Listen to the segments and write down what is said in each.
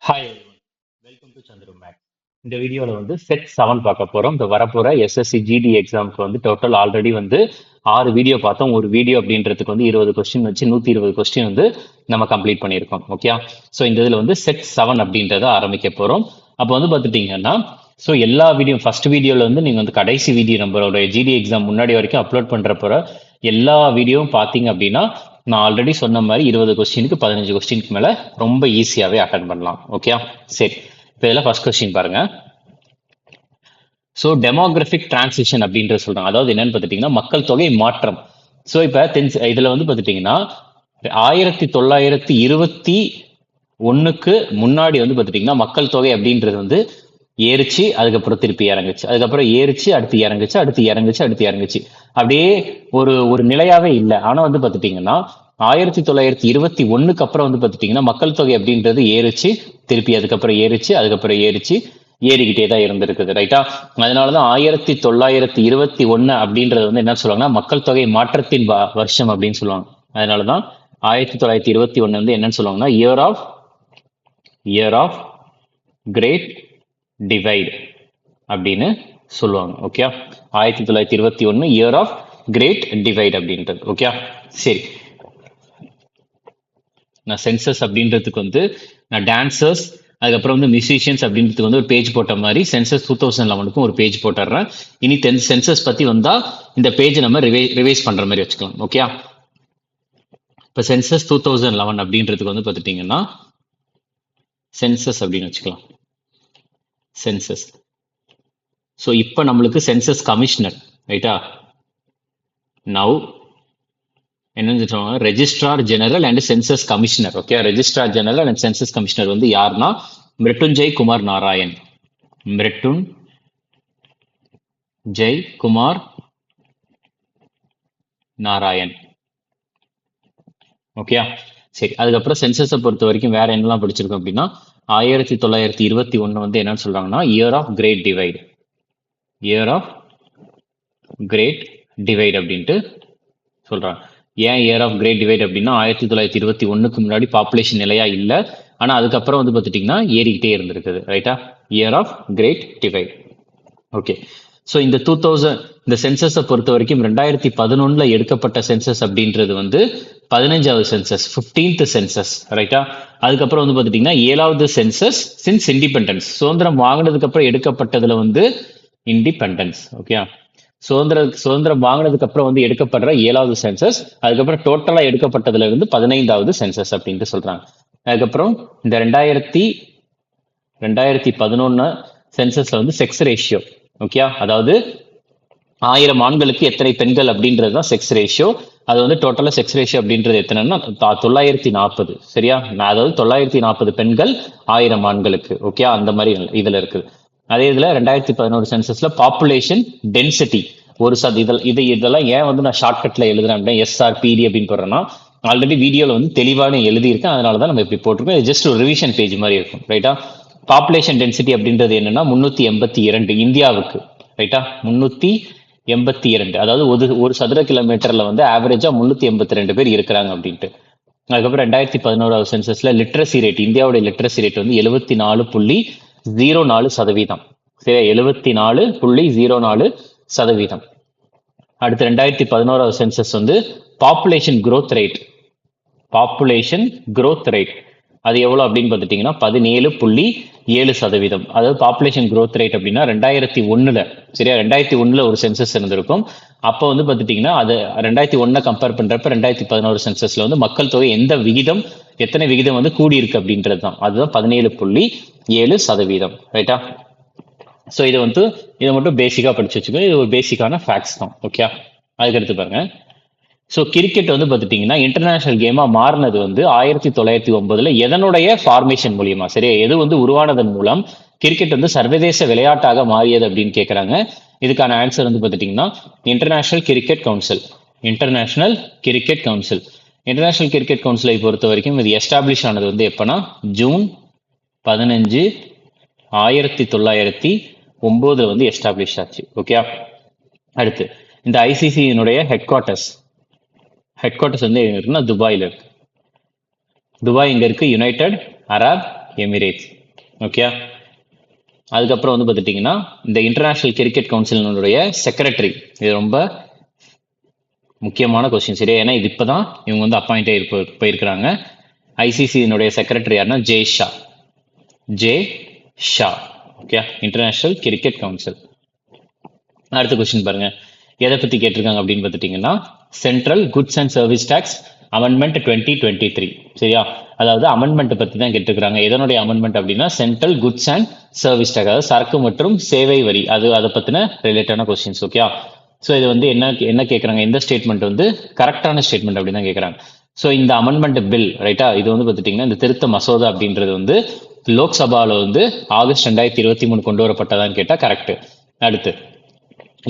Hi everyone, welcome to Chandru Maths. இந்த வீடியோவில் வந்து செட் 7 பார்க்க போகிறோம். இந்த வரப்போகிற எஸ்எஸ்சி ஜிடி எக்ஸாமுக்கு வந்து டோட்டல் ஆல்ரெடி வந்து 6 வீடியோ பார்த்தோம். ஒரு வீடியோ அப்படின்றதுக்கு வந்து 20 கொஸ்டின் வச்சு 120 கொஸ்டின் வந்து நம்ம கம்ப்ளீட் பண்ணியிருக்கோம். ஓகே, ஸோ இந்த இதில் வந்து செட் 7 அப்படின்றத ஆரம்பிக்க போகிறோம். அப்போ வந்து பார்த்துட்டிங்கன்னா, ஸோ எல்லா வீடியோ ஃபர்ஸ்ட் வீடியோவில் வந்து நீங்கள் வந்து கடைசி வீடியோ நம்மளோட ஜிடி எக்ஸாம் முன்னாடி வரைக்கும் அப்லோட் பண்ணுற போகிற எல்லா வீடியோவும் பார்த்தீங்க அப்படின்னா நான் ஆல்ரெடி சொன்ன மாதிரி 20 கொஸ்டினுக்கு 15 கொஸ்டினுக்கு மேலே ரொம்ப ஈஸியாகவே அட்டன் பண்ணலாம். ஓகே, சரி. இப்போ இதில் ஃபர்ஸ்ட் கொஸ்டின் பாருங்க. ஸோ டெமோகிராஃபிக் டிரான்சிஷன் அப்படின்றது சொல்றாங்க. அதாவது என்னன்னு பார்த்துட்டிங்கன்னா மக்கள் தொகை மாற்றம். ஸோ இப்போ இதில் வந்து பார்த்துட்டிங்கன்னா 1921க்கு முன்னாடி வந்து பார்த்துட்டிங்கன்னா மக்கள் தொகை அப்படின்றது வந்து ஏறிச்சு, அதுக்கப்புறம் திருப்பி இறங்குச்சு, அதுக்கப்புறம் ஏறிச்சு, அடுத்து இறங்குச்சு, அடுத்து இறங்குச்சு, அடுத்து இறங்குச்சு. அப்படியே ஒரு ஒரு நிலையாவே இல்லை. ஆனா வந்து பார்த்துட்டிங்கன்னா 1921க்கு அப்புறம் வந்து பார்த்துட்டிங்கன்னா மக்கள் தொகை அப்படின்றது ஏறிச்சு, திருப்பி அதுக்கப்புறம் ஏறிச்சு, அதுக்கப்புறம் ஏறிச்சு, ஏறிக்கிட்டே தான் இருந்திருக்குது. ரைட்டா? அதனாலதான் 1921 அப்படின்றது வந்து என்ன சொல்லுவாங்கன்னா மக்கள் தொகை மாற்றத்தின் வருஷம் அப்படின்னு சொல்லுவாங்க. அதனாலதான் 1921 வந்து என்னன்னு சொல்லுவாங்கன்னா இயர் ஆஃப் கிரேட் டிவைட் அப்படின்னு சொல்லுவாங்க. Okay, 1921 year of great divide அப்படின்றது. ஓகே, சரி. நான் சென்சஸ் அப்படின்றதுக்கு வந்து நான் டான்சர்ஸ் அதுக்கப்புறம் வந்து மியூசிஷியன்ஸ் அப்படின்றதுக்கு வந்து ஒரு பேஜ் போட்ட மாதிரி சென்சஸ் 2011க்கும் ஒரு பேஜ் போட்டுறேன். இனி சென்சஸ் பத்தி வந்தா இந்த பேஜ் நம்ம ரிவைஸ் பண்ற மாதிரி வச்சுக்கலாம். ஓகே, இப்போ சென்சஸ் 2011 அப்படின்றதுக்கு வந்து பார்த்துட்டீங்கன்னா சென்சஸ் அப்படின்னு வச்சுக்கலாம். சென்சஸ். ஸோ இப்போ நம்மளுக்கு சென்சஸ் கமிஷனர், ரைட்டா? நவ் என்னன்னு சொல்லுவாங்க, registrar general and census commissioner. Okay, registrar general and census commissioner வந்து யாருன்னா மிருட்டுஞ்செய் குமார் நாராயண். மிருட்டுஞ்செய் குமார் நாராயண். ஓகே, சரி. அதுக்கப்புறம் சென்சஸை பொறுத்த வரைக்கும் வேற என்னெல்லாம் படிச்சிருக்கோம் அப்படின்னா 1921 வந்து என்னன்னு சொல்றாங்கன்னா year of great divide. Year of great divide அப்படின்ட்டு சொல்றாங்க. ஏன் இயர் ஆஃப் கிரேட் டிவைட் அப்படின்னா 1921க்கு முன்னாடி பாப்புலேஷன் நிலையா இல்லை, ஆனா அதுக்கப்புறம் வந்து பார்த்துட்டிங்கன்னா ஏறிக்கிட்டே இருந்திருக்குது. ரைட்டா? Year of great divide. Okay, so இந்த 2000 இந்த சென்சஸை பொறுத்த வரைக்கும் 2011 எடுக்கப்பட்ட சென்சஸ் அப்படின்றது வந்து 15வது சென்சஸ், 15th சென்சஸ். ரைட்டா? அதுக்கப்புறம் வந்து பார்த்துட்டிங்கன்னா 7வது சென்சஸ் சின்ஸ் இண்டிபெண்டன்ஸ். சுதந்திரம் வாங்கினதுக்கு அப்புறம் எடுக்கப்பட்டதுல வந்து இண்டிபெண்டன்ஸ். ஓகே, சுதந்திரம் வாங்கினதுக்கு அப்புறம் வந்து எடுக்கப்படுற 7வது சென்சஸ். அதுக்கப்புறம் டோட்டலா எடுக்கப்பட்டதுல இருந்து 15வது சென்சஸ் அப்படின்ட்டு சொல்றாங்க. அதுக்கப்புறம் இந்த 2011 சென்சஸ்ல வந்து செக்ஸ் ரேஷியோ. ஓகே, அதாவது 1000 ஆண்களுக்கு எத்தனை பெண்கள் அப்படின்றது தான் செக்ஸ் ரேஷியோ. அது வந்து டோட்டலா செக்ஸ் ரேஷியோ அப்படின்றது எத்தனைன்னா 940. சரியா? அதாவது 940 பெண்கள் 1000 ஆண்களுக்கு. ஓகே, அந்த மாதிரி இதுல இருக்குது. அதே இதுல 2011 சென்சஸ்ல பாப்புலேஷன் டென்சிட்டி ஒரு இதெல்லாம் ஏன் வந்து நான் ஷார்ட்கட்ல எழுதுறேன் அப்படின்னா SRPD அப்படின்னு போடுறேன்னா ஆல்ரெடி வீடியோல வந்து தெளிவான எழுதியிருக்கேன். அதனாலதான் நம்ம இப்படி போட்டிருக்கோம். இது ஜஸ்ட் ஒரு ரிவிஷன் பேஜ் மாதிரி இருக்கும். ரைட்டா? பாப்புலேஷன் டென்சிட்டி அப்படின்றது என்னன்னா 382 இந்தியாவுக்கு. ரைட்டா? 382. அதாவது ஒரு சதுர கிலோமீட்டர்ல வந்து ஆவரேஜா 382 பேர் இருக்கிறாங்க அப்படின்ட்டு. அதுக்கப்புறம் 2011 சென்சஸ்ல லிட்ரஸி ரேட், இந்தியாவுடைய லிட்ரஸி ரேட் வந்து 74.04%. சரி, 74.04%. அடுத்து 2011 சென்சஸ் வந்து பாப்புலேஷன் growth ரேட். அது எவ்வளவு அப்படின்னு பார்த்துட்டீங்கன்னா 17.7%. அதாவது பாப்புலேஷன் growth ரேட் அப்படின்னா 2001 சரியா? 2001 ஒரு சென்சஸ் இருந்திருக்கும். அப்போ வந்து பார்த்துட்டீங்கன்னா அது 2001 கம்பேர் பண்றப்ப 2011 சென்சஸ்ல வந்து மக்கள் தொகை எத்தனை விகிதம் வந்து கூடியிருக்கு அப்படின்றது தான். அதுதான் 17.7%. ரைட்டா? ஸோ இதை மட்டும் பேசிக்கா படிச்சு வச்சுக்கோங்க. இது ஒரு பேசிக்கான ஃபேக்ட்ஸ் தான். ஓகே, அதுக்கடுத்து பாருங்க. ஸோ கிரிக்கெட் வந்து பார்த்துட்டீங்கன்னா இன்டர்நேஷனல் கேமா மாறினது வந்து 1909 எதனுடைய ஃபார்மேஷன் மூலியமா? சரியா? எது வந்து உருவானதன் மூலம் கிரிக்கெட் வந்து சர்வதேச விளையாட்டாக மாறியது அப்படின்னு கேட்கறாங்க. இதுக்கான ஆன்சர் வந்து பார்த்துட்டீங்கன்னா இன்டர்நேஷனல் கிரிக்கெட் கவுன்சிலை பொறுத்த வரைக்கும் இது எஸ்டாப்ளிஷ் ஆனது வந்து எப்பனா ஜூன் 15, 1909 வந்து எஸ்டாப்ளிஷ் ஆச்சு. ஓகே, அடுத்து இந்த ஐசிசியினுடைய ஹெட் குவார்ட்டர்ஸ் வந்து எங்க இருக்குன்னா துபாயில இருக்கு. துபாய் எங்க இருக்கு? United Arab Emirates. ஓகே, அதுக்கப்புறம் வந்து பார்த்துட்டிங்கன்னா இந்த இன்டர்நேஷ்னல் கிரிக்கெட் கவுன்சிலினுடைய செக்ரட்டரி, இது ரொம்ப முக்கியமான கொஸ்டின் சரியா, ஏன்னா இது இப்போதான் இவங்க வந்து அப்பாயிண்ட் ஆகி போயிருக்கிறாங்க. ஐசிசியினுடைய செக்ரட்டரி யாருன்னா Jay Shah. Okay, international cricket council. அடுத்த கொஸ்டின் பாருங்க, எதை பத்தி கேட்டிருக்காங்க அப்படின்னு பார்த்துட்டீங்கன்னா central goods and service tax amendment 2023. சரியா, அதாவது அமெண்ட்மெண்ட் பத்தி தான் கேட்டிருக்காங்க. எதனுடைய அமெண்ட்மெண்ட் அப்படின்னா central goods and service tax, அதாவது சரக்கு மற்றும் சேவை வரி, அதை பத்தின ரிலேட்டடான கொஸ்டின்ஸ். ஓகே, ஸோ இது வந்து என்ன கேட்குறாங்க, எந்த ஸ்டேட்மெண்ட் வந்து கரெக்டான ஸ்டேட்மெண்ட் அப்படின்னு தான் கேட்குறாங்க. ஸோ இந்த அமெண்ட்மெண்ட் பில் ரைட்டா, இது வந்து பார்த்துட்டிங்கன்னா இந்த திருத்த மசோதா அப்படின்றது வந்து லோக்சபாவில் வந்து ஆகஸ்ட் 2023 கொண்டு வரப்பட்டதான்னு கேட்டால் கரெக்ட். அடுத்து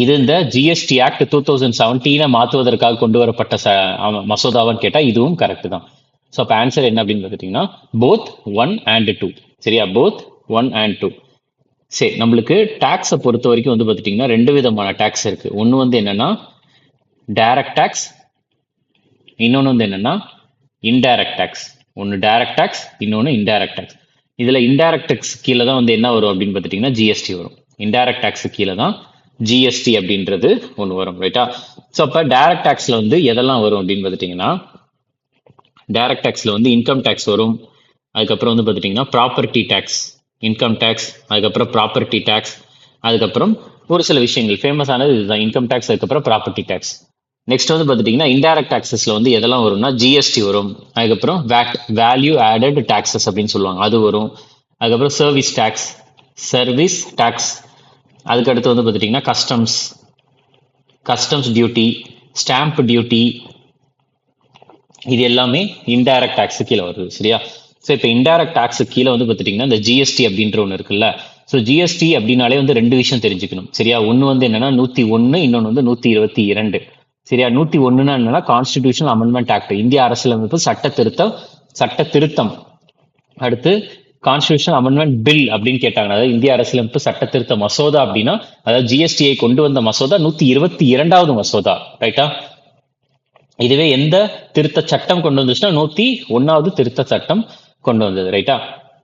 இது இந்த ஜிஎஸ்டி ஆக்ட் 2017 மாற்றுவதற்காக கொண்டு வரப்பட்ட மசோதாவான்னு கேட்டால் இதுவும் கரெக்ட் தான். ஸோ அப்போ ஆன்சர் என்ன அப்படின்னு பார்த்துட்டிங்கன்னா போத் 1 and 2. சரியா, போத் 1 and 2. சரி, நம்மளுக்கு டேக்ஸை பொறுத்த வரைக்கும் வந்து பார்த்துட்டிங்கன்னா 2 விதமான டேக்ஸ் இருக்குது. ஒன்று வந்து என்னென்னா டைரக்ட் டேக்ஸ், இன்னொன்று வந்து என்னென்னா இன்டைரக்ட் டேக்ஸ். ஒன்று டைரக்ட் டேக்ஸ், இன்னொன்று இன்டைரக்ட் டேக்ஸ். இதில் இன்டைரக்ட் டேக்ஸ் கீழே தான் வந்து என்ன வரும் அப்படின்னு பார்த்துட்டிங்கன்னா ஜிஎஸ்டி வரும். இன்டைரக்ட் டேக்ஸ் கீழே தான் ஜிஎஸ்டி அப்படின்றது ஒன்று வரும் ரைட்டா. ஸோ அப்போ டைரக்ட் டேக்ஸில் வந்து எதெல்லாம் வரும் அப்படின்னு பார்த்துட்டிங்கன்னா டைரக்ட் டேக்ஸில் வந்து இன்கம் டேக்ஸ் வரும், அதுக்கப்புறம் வந்து பார்த்துட்டிங்கன்னா ப்ராப்பர்ட்டி டேக்ஸ், இன்கம் டேக்ஸ், அதுக்கப்புறம் ப்ராப்பர்ட்டி டேக்ஸ், அதுக்கப்புறம் ஒரு சில விஷயங்கள் ஃபேமஸானது இதுதான் இன்கம் டேக்ஸ், அதுக்கப்புறம் ப்ராப்பர்ட்டி டேக்ஸ். நெக்ஸ்ட் வந்து பார்த்துட்டிங்கன்னா இன்டைரக்ட் டாக்ஸஸில் வந்து எதெல்லாம் வரும்னா ஜிஎஸ்டி வரும், அதுக்கப்புறம் வேல்யூ ஆடட் டாக்ஸஸ் அப்படின்னு சொல்லுவாங்க, அது வரும், அதுக்கப்புறம் சர்வீஸ் டேக்ஸ், அதுக்கடுத்து வந்து பார்த்துட்டிங்கன்னா கஸ்டம்ஸ் டியூட்டி, ஸ்டாம்ப் டியூட்டி, இது எல்லாமே இன்டைரக்ட் டாக்ஸு கீழே வருது. சரியா, ஸோ இப்போ இன்டைரக்ட் டாக்ஸு கீழே வந்து பார்த்துட்டிங்கன்னா இந்த ஜிஎஸ்டி அப்படின்ற ஒன்று இருக்குல்ல. ஸோ ஜிஎஸ்டி அப்படின்னாலே வந்து 2 விஷயம் தெரிஞ்சுக்கணும். சரியா, ஒன்று வந்து என்னன்னா 101, இன்னொன்று வந்து 122. சரியா, 101ன்னா என்னன்னா கான்ஸ்டிடியூஷனல் அமெண்ட்மெண்ட் ஆக்ட், இந்திய அரசியலமைப்பு சட்ட திருத்தம். அடுத்து கான்ஸ்டிடியூஷனல் அமெண்ட்மெண்ட் பில் அப்படின்னு கேட்டாங்க, அதாவது இந்திய அரசியலமைப்பு சட்ட திருத்த மசோதா அப்படின்னா அதாவது ஜிஎஸ்டியை கொண்டு வந்த மசோதா 122வது மசோதா ரைட்டா. இதுவே எந்த திருத்த சட்டம் கொண்டு வந்துச்சுன்னா 101வது திருத்த சட்டம் கொண்டு வந்தது ரைட்டா.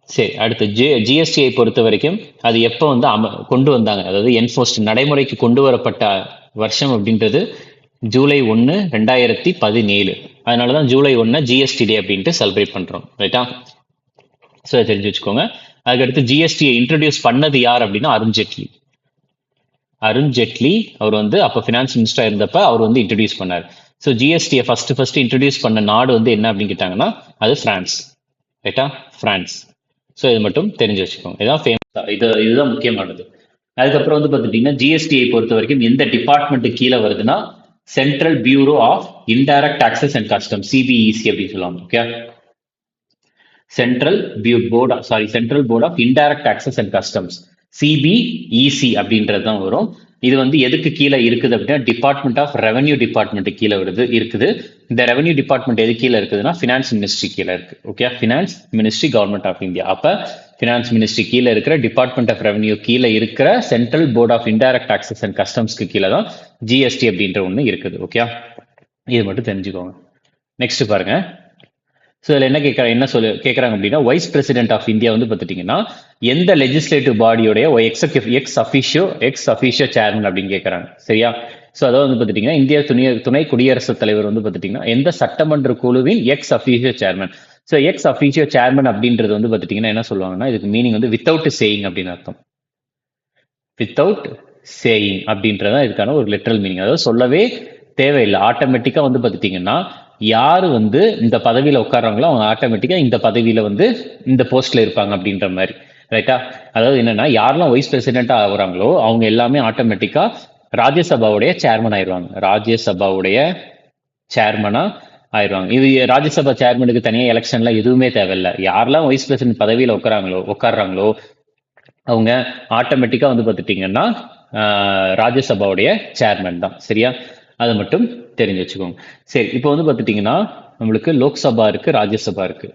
சரி, அடுத்து ஜிஎஸ்டியை பொறுத்த வரைக்கும் அது எப்போ வந்து கொண்டு வந்தாங்க, அதாவது என்ஃபோர்ஸ்ட் நடைமுறைக்கு கொண்டு வரப்பட்ட வருஷம் அப்படின்றது ஜூலை 1, 2017. அதனாலதான் ஜூலை 1 ஜிஎஸ்டி டே அப்படின்ட்டு செலிப்ரேட் பண்றோம் ரைட்டா. ஸோ தெரிஞ்சு வச்சுக்கோங்க. அதுக்கடுத்து ஜிஎஸ்டியை இன்ட்ரடியூஸ் பண்ணது யார் அப்படின்னா அருண் ஜெட்லி அவர் வந்து அப்போ ஃபினான்ஸ் மினிஸ்டரா இருந்தப்ப அவர் வந்து இன்ட்ரடியூஸ் பண்ணார். ஸோ ஜிஎஸ்டியை ஃபர்ஸ்ட் இன்ட்ரடியூஸ் பண்ண நாடு வந்து என்ன அப்படின்னு கேட்டாங்கன்னா அது பிரான்ஸ் ரைட்டா, பிரான்ஸ். ஸோ இது மட்டும் தெரிஞ்சு வச்சுக்கோங்க, இதுதான் ஃபேமஸ், இதுதான் முக்கியமானது. அதுக்கப்புறம் வந்து பார்த்துட்டீங்கன்னா ஜிஎஸ்டியை பொறுத்த வரைக்கும் எந்த டிபார்ட்மெண்ட் கீழே வருதுன்னா central bureau of indirect taxes and custom, CBEC அப்படின்னு சொல்லுவாங்க. Okay, central board of indirect taxes and customs, CBEC அப்படின்றது தான் வரும். இது வந்து எதுக்கு கீழே இருக்குது அப்படின்னா டிபார்ட்மெண்ட் ஆஃப் ரெவன்யூ டிபார்ட்மெண்ட் கீழே இருக்குது. இந்த ரெவன்யூ டிபார்ட்மெண்ட் எது கீழே இருக்குதுன்னா ஃபினான்ஸ் மினிஸ்ட்ரி கீழே இருக்கு. Okay, finance ministry government of India. அப்ப ஃபினான்ஸ் மினிஸ்ட்ரி கீழே இருக்கிற டிபார்ட்மெண்ட் ஆஃப் ரெவன்யூ கீழே இருக்கிற central board of indirect taxes and கஸ்டம்ஸ்க்கு கீழே தான் ஜிஎஸ்டி அப்படின்ற ஒன்று இருக்குது. ஓகே, இது மட்டும் தெரிஞ்சுக்கோங்க. நெக்ஸ்ட் பாருங்க. ஸோ இதில் என்ன கேட்குறாங்க அப்படின்னா வைஸ் பிரசிடென்ட் ஆஃப் இந்தியா வந்து பார்த்துட்டிங்கன்னா எந்த லெஜிஸ்லேட்டிவ் பாடியோடைய எக்ஸ் அஃபிஷியோ சேர்மன் அப்படின்னு கேட்குறாங்க. சரியா, ஸோ அதாவது வந்து பார்த்துட்டிங்கன்னா இந்திய துணை குடியரசுத் தலைவர் வந்து பார்த்துட்டிங்கன்னா எந்த சட்டமன்ற குழுவின் X officio chairman. So X officio chairman அப்படின்றது வந்து பார்த்துட்டிங்கன்னா என்ன சொல்லுவாங்கன்னா இதுக்கு மீனிங் வந்து வித்தவுட் சேயிங் அப்படின்னு அர்த்தம். வித்தவுட் சேயிங் அப்படின்றதான் இதுக்கான ஒரு லிட்ரல் மீனிங், அதாவது சொல்லவே தேவையில்லை. ஆட்டோமேட்டிக்காக வந்து பார்த்துட்டிங்கன்னா யாரு வந்து இந்த பதவியில உட்கார்றாங்களோ அவங்க ஆட்டோமேட்டிக்கா இந்த பதவியில வந்து இந்த போஸ்ட்ல இருப்பாங்க அப்படின்ற மாதிரி ரைட்டா. அதாவது என்னன்னா யாரெல்லாம் வைஸ் பிரசிடென்டா ஆகுறாங்களோ அவங்க எல்லாமே ஆட்டோமேட்டிக்கா ராஜ்யசபாவுடைய சேர்மன் ஆயிடுவாங்க, ராஜ்யசபாவுடைய சேர்மனா ஆயிடுவாங்க. இது ராஜ்யசபா சேர்மனுக்கு தனியாக எலெக்ஷன்ல எதுவுமே தேவையில்லை. யாரெல்லாம் வைஸ் பிரசிடென்ட் பதவியில உட்கார்றாங்களோ அவங்க ஆட்டோமேட்டிக்கா வந்து பார்த்துட்டீங்கன்னா ராஜ்யசபாவுடைய சேர்மன் தான். சரியா, அதை மட்டும் தெரிஞ்சு வச்சுக்கோங்க. சரி, இப்போ வந்து பார்த்துட்டிங்கன்னா நம்மளுக்கு லோக்சபா இருக்கு, ராஜ்யசபா இருக்கு,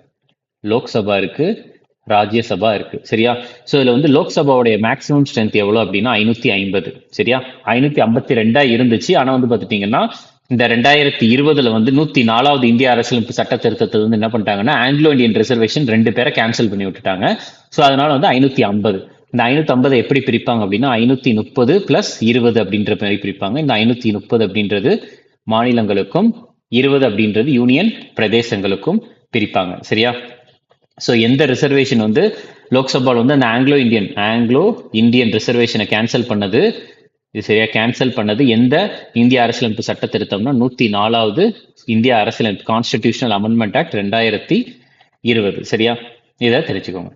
ராஜ்யசபா இருக்கு. சரியா, ஸோ இதில் வந்து லோக்சபாவுடைய மேக்ஸிமம் ஸ்ட்ரென்த் எவ்வளோ அப்படின்னா 550. சரியா, 552 இருந்துச்சு. ஆனால் வந்து பார்த்துட்டிங்கன்னா இந்த 2020 வந்து 104வது இந்திய அரசியலமைப்பு சட்ட திருத்தத்தை வந்து என்ன பண்ணிட்டாங்கன்னா ஆங்கிலோ இந்தியன் ரிசர்வேஷன் 2 பேரை கேன்சல் பண்ணி விட்டுட்டாங்க. ஸோ அதனால வந்து 550. இந்த 550 எப்படி பிரிப்பாங்க அப்படின்னா 530 பிளஸ் 20 அப்படின்ற மாதிரி பிரிப்பாங்க. இந்த 530 அப்படின்றது மாநிலங்களுக்கும் 20 அப்படின்றது யூனியன் பிரதேசங்களுக்கும் பிரிப்பாங்க. சரியா? ஸோ எந்த ரிசர்வேஷன் வந்து லோக்சபாவில் வந்து அந்த ஆங்கிலோ இந்தியன் ரிசர்வேஷனை கேன்சல் பண்ணது, இது சரியா, கேன்சல் பண்ணது எந்த இந்திய அரசியலமைப்பு சட்ட திருத்தம்னா 104வது இந்திய அரசியலமைப்பு கான்ஸ்டிடியூஷனல் அமெண்ட்மெண்ட் ஆக்ட் 2020. சரியா? இதை தெரிஞ்சுக்கோங்க.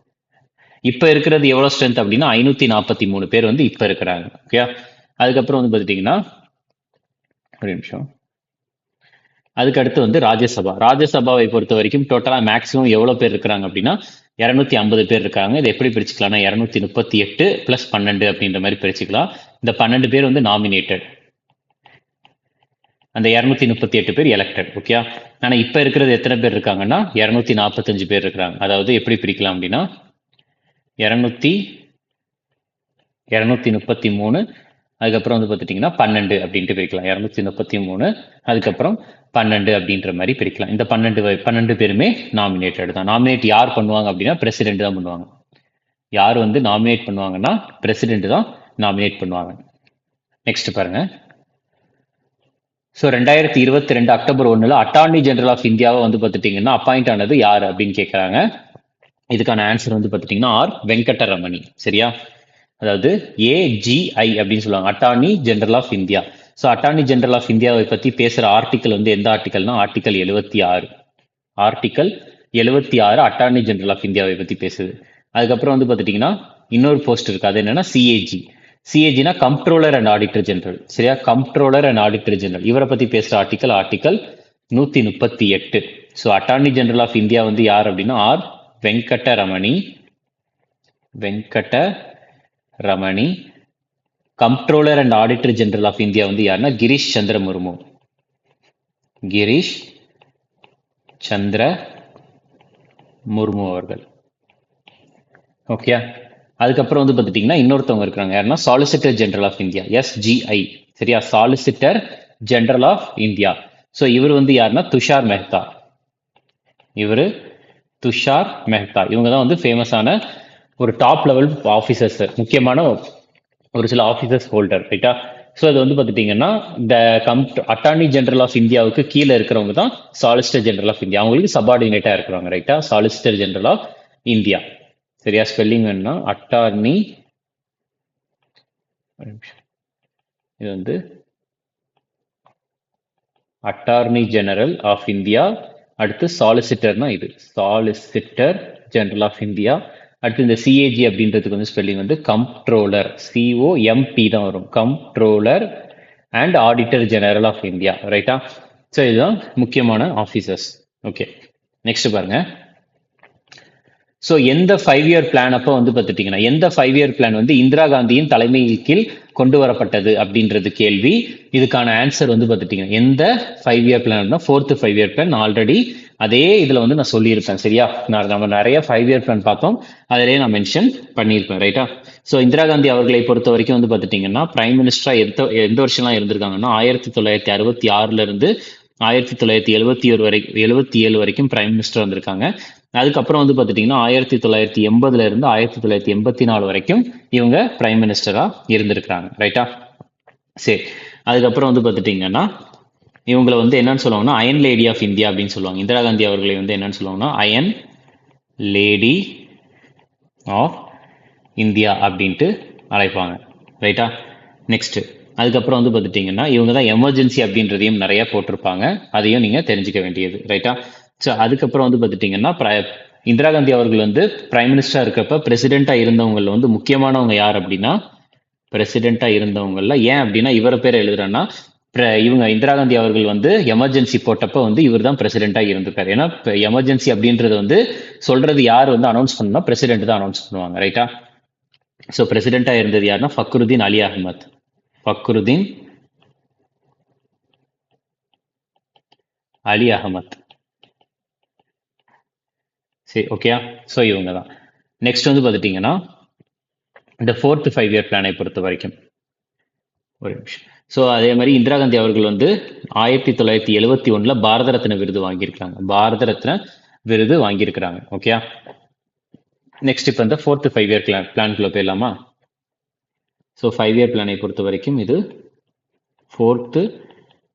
இப்ப இருக்கிறது எவ்வளவு ஸ்ட்ரென்த் அப்படின்னா 543 பேர் வந்து இப்ப இருக்கிறாங்க. ஓகே, அதுக்கப்புறம் வந்து பார்த்துட்டீங்கன்னா ஒரு நிமிஷம், அதுக்கு அடுத்து வந்து ராஜ்யசபாவை பொறுத்த வரைக்கும் டோட்டலா மேக்ஸிமம் எவ்வளவு பேர் இருக்கிறாங்க அப்படின்னா 250 பேர் இருக்காங்க. இதை எப்படி பிரிச்சுக்கலாம்னா 238 பிளஸ் 12 அப்படின்ற மாதிரி பிரிச்சுக்கலாம். இந்த 12 பேர் வந்து நாமினேட்டட், அந்த 238 பேர் எலெக்டட். ஓகே, ஆனா இப்ப இருக்கிறது எத்தனை பேர் இருக்காங்கன்னா 245 பேர் இருக்கிறாங்க. அதாவது எப்படி பிரிக்கலாம் அப்படின்னா 233, அதுக்கப்புறம் வந்து பார்த்துட்டிங்கன்னா 12 அப்படின்ட்டு பிரிக்கலாம். 233 அதுக்கப்புறம் 12 அப்படின்ற மாதிரி பிரிக்கலாம். இந்த 12 பேருமே நாமினேட்டட் தான். நாமினேட் யார் பண்ணுவாங்க அப்படின்னா பிரசிடென்ட் தான் பண்ணுவாங்க. யார் வந்து நாமினேட் பண்ணுவாங்கன்னா பிரசிடென்ட் தான் நாமினேட் பண்ணுவாங்க. நெக்ஸ்ட் பாருங்க. So 2022 October 1 attorney general of இந்தியாவை வந்து பார்த்துட்டிங்கன்னா அப்பாயிண்ட் ஆனது யார் அப்படின்னு கேட்குறாங்க. இதுக்கான ஆன்சர் வந்து பார்த்துட்டிங்கன்னா ஆர் வெங்கடரமணி. சரியா? அதாவது AGI அப்படின்னு சொல்லுவாங்க, attorney general of India. So attorney general of இந்தியாவை பற்றி பேசுகிற ஆர்டிக்கல் வந்து எந்த ஆர்டிக்கல்னா article 76. Article 76 attorney general of இந்தியாவை பற்றி பேசுது. அதுக்கப்புறம் வந்து பார்த்துட்டிங்கன்னா இன்னொரு போஸ்ட் இருக்குது, அது என்னன்னா சிஏஜினா கம்ப்ட்ரோலர் அண்ட் ஆடிட்டர் ஜெனரல். சரியா? கம்ப்ட்ரோலர் அண்ட் ஆடிட்டர் ஜெனரல் இவரை பற்றி பேசுகிற article 138. So attorney general of India வந்து யார் அப்படின்னா R Venkataramani. Comptroller and auditor general of India வந்து யாருன்னா கிரீஷ் சந்திர முர்மு அவர்கள். ஓகே, அதுக்கப்புறம் வந்து பார்த்துட்டிங்கன்னா இன்னொருத்தவங்க இருக்கிறாங்க, யாருன்னா solicitor general of India, SGI. சரியா? Solicitor general of India. So இவர் வந்து யாருன்னா துஷார் மெஹ்தா. இவங்க தான் வந்து ஃபேமஸான ஒரு டாப் லெவல் ஆஃபீஸர்ஸ், முக்கியமான ஒரு சில ஆஃபீஸர்ஸ் ஹோல்டர். ரைட்டா? ஸோ அது வந்து பார்த்துட்டிங்கன்னா இந்த அட்டார்னி ஜெனரல் ஆஃப் இந்தியாவுக்கு கீழே இருக்கிறவங்க தான் சாலிசிட்டர் ஜெனரல் ஆஃப் இந்தியா. அவங்களுக்கு சபார்டினேட்டாக இருக்கிறவங்க. ரைட்டா? Solicitor general of India. சரியா? ஸ்பெல்லிங் வேணும்னா அட்டார்னி, இது வந்து அட்டார்னி ஜெனரல் ஆஃப் இந்தியா. அடுத்து சாலிசிட்டர்னா இது சாலிசிட்டர் ஜெனரல் ஆஃப் இந்தியா. அடுத்து இந்த சிஏஜி அப்படின்றதுக்கு வந்து ஸ்பெல்லிங் வந்து கம்ப்ட்ரோலர், COMP தான் வரும், comptroller and auditor general of India. ரைட்டா? ஸோ இதுதான் முக்கியமான ஆஃபீஸர்ஸ். ஓகே, நெக்ஸ்ட் பாருங்க. ஸோ எந்த 5-year பிளான் அப்போ வந்து பார்த்துட்டிங்கன்னா எந்த 5-year பிளான் வந்து இந்திரா காந்தியின் தலைமையின் கீழ் கொண்டு வரப்பட்டது அப்படின்றது கேள்வி. இதுக்கான ஆன்சர் வந்து பார்த்துட்டிங்கன்னா எந்த 5-year plan, 4th 5-year plan. Already அதே இதில் வந்து நான் சொல்லியிருப்பேன். சரியா? நம்ம நிறைய 5-year பிளான் பார்த்தோம், அதிலேயே நான் மென்ஷன் பண்ணியிருப்பேன். ரைட்டா? ஸோ இந்திரா காந்தி அவர்களை பொறுத்த வரைக்கும் வந்து பார்த்துட்டிங்கன்னா பிரைம் மினிஸ்டரா எந்த வருஷம்லாம் இருந்திருக்காங்கன்னா 1966 இருந்து 1977 வரைக்கும் பிரைம் மினிஸ்டர் வந்திருக்காங்க. அதுக்கப்புறம் வந்து பார்த்துட்டிங்கன்னா 1980 இருந்து 1984 வரைக்கும் இவங்க பிரைம் மினிஸ்டரா இருந்திருக்கிறாங்க. ரைட்டா? சரி, அதுக்கப்புறம் வந்து பார்த்துட்டிங்கன்னா இவங்களை வந்து என்னன்னு சொல்லுவாங்கன்னா அயன் லேடி ஆஃப் இந்தியா அப்படின்னு சொல்லுவாங்க. இந்திரா காந்தி அவர்களை வந்து என்னன்னு சொல்லுவாங்கன்னா அயன் லேடி ஆஃப் இந்தியா அப்படின்ட்டு அழைப்பாங்க. ரைட்டா? நெக்ஸ்ட், அதுக்கப்புறம் வந்து பார்த்துட்டிங்கன்னா இவங்க தான் எமர்ஜென்சி அப்படின்றதையும் நிறைய போட்டிருப்பாங்க, அதையும் நீங்கள் தெரிஞ்சுக்க வேண்டியது. ரைட்டா? ஸோ அதுக்கப்புறம் வந்து பார்த்துட்டிங்கன்னா இந்திரா காந்தி அவர்கள் வந்து பிரைம் மினிஸ்டராக இருக்கப்ப பிரசிடெண்ட்டாக இருந்தவங்களில் வந்து முக்கியமானவங்க யார் அப்படின்னா பிரசிடெண்ட்டாக இருந்தவங்கள. ஏன் அப்படின்னா இவரை பேர் எழுதுறேன்னா இவங்க இந்திரா காந்தி அவர்கள் வந்து எமர்ஜென்சி போட்டப்ப வந்து இவர் தான் பிரசிடெண்ட்டாக இருந்திருக்காரு. ஏன்னா எமர்ஜென்சி அப்படின்றது வந்து சொல்றது யார் வந்து அனௌன்ஸ் பண்ணணும், பிரசிடென்ட் தான் அனௌன்ஸ் பண்ணுவாங்க. ரைட்டா? ஸோ பிரசிடெண்ட்டாக இருந்தது யாருன்னா ஃபக்ருதீன் அலி அஹமத். சரி, ஓகே. ஸோ இவங்க தான். நெக்ஸ்ட் வந்து பார்த்துட்டிங்கன்னா இந்த 4th 5-year பிளானை பொறுத்த வரைக்கும் ஒரு நிமிஷம். ஸோ அதே மாதிரி இந்திரா காந்தி அவர்கள் வந்து 1971 பாரத ரத்ன விருது வாங்கியிருக்காங்க. பாரத ரத்ன விருது வாங்கியிருக்கிறாங்க. ஓகே, நெக்ஸ்ட் இப்போ இந்த 4th 5 இயர் பிளான்குள்ள போயிடலாமா? ஸோ 5 இயர் பிளானை பொறுத்த வரைக்கும் இது 4th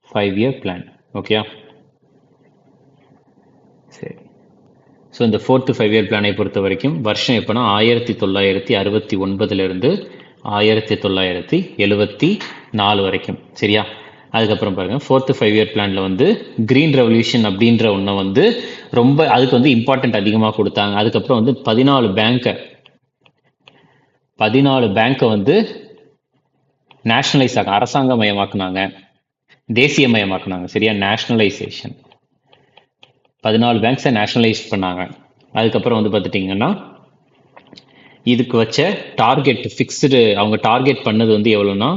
5 இயர் பிளான். ஓகே, சரி. ஸோ இந்த 4th 5 இயர் பிளானை பொறுத்த வரைக்கும் வருஷம் எப்போனா 1969 1974 வரைக்கும். சரியா? அதுக்கப்புறம் பாருங்க 4th 5 இயர் பிளான்ல வந்து கிரீன் ரெவல்யூஷன் அப்படின்ற ஒன்றை வந்து ரொம்ப அதுக்கு வந்து இம்பார்ட்டன்ட் அதிகமாக கொடுத்தாங்க. அதுக்கப்புறம் வந்து 14 பேங்கை வந்து நேஷனலைஸ் அரசாங்கமயமாக்குனாங்க, தேசியமயமாக்குனாங்க. சரியா? நேஷனலைசேஷன். 14 பேங்க்ஸை நேஷனலைஸ் பண்ணாங்க. அதுக்கப்புறம் வந்து பார்த்துட்டிங்கன்னா இதுக்கு வச்ச டார்கெட் ஃபிக்ஸ்டு, அவங்க டார்கெட் பண்ணது வந்து எவ்வளோன்னா,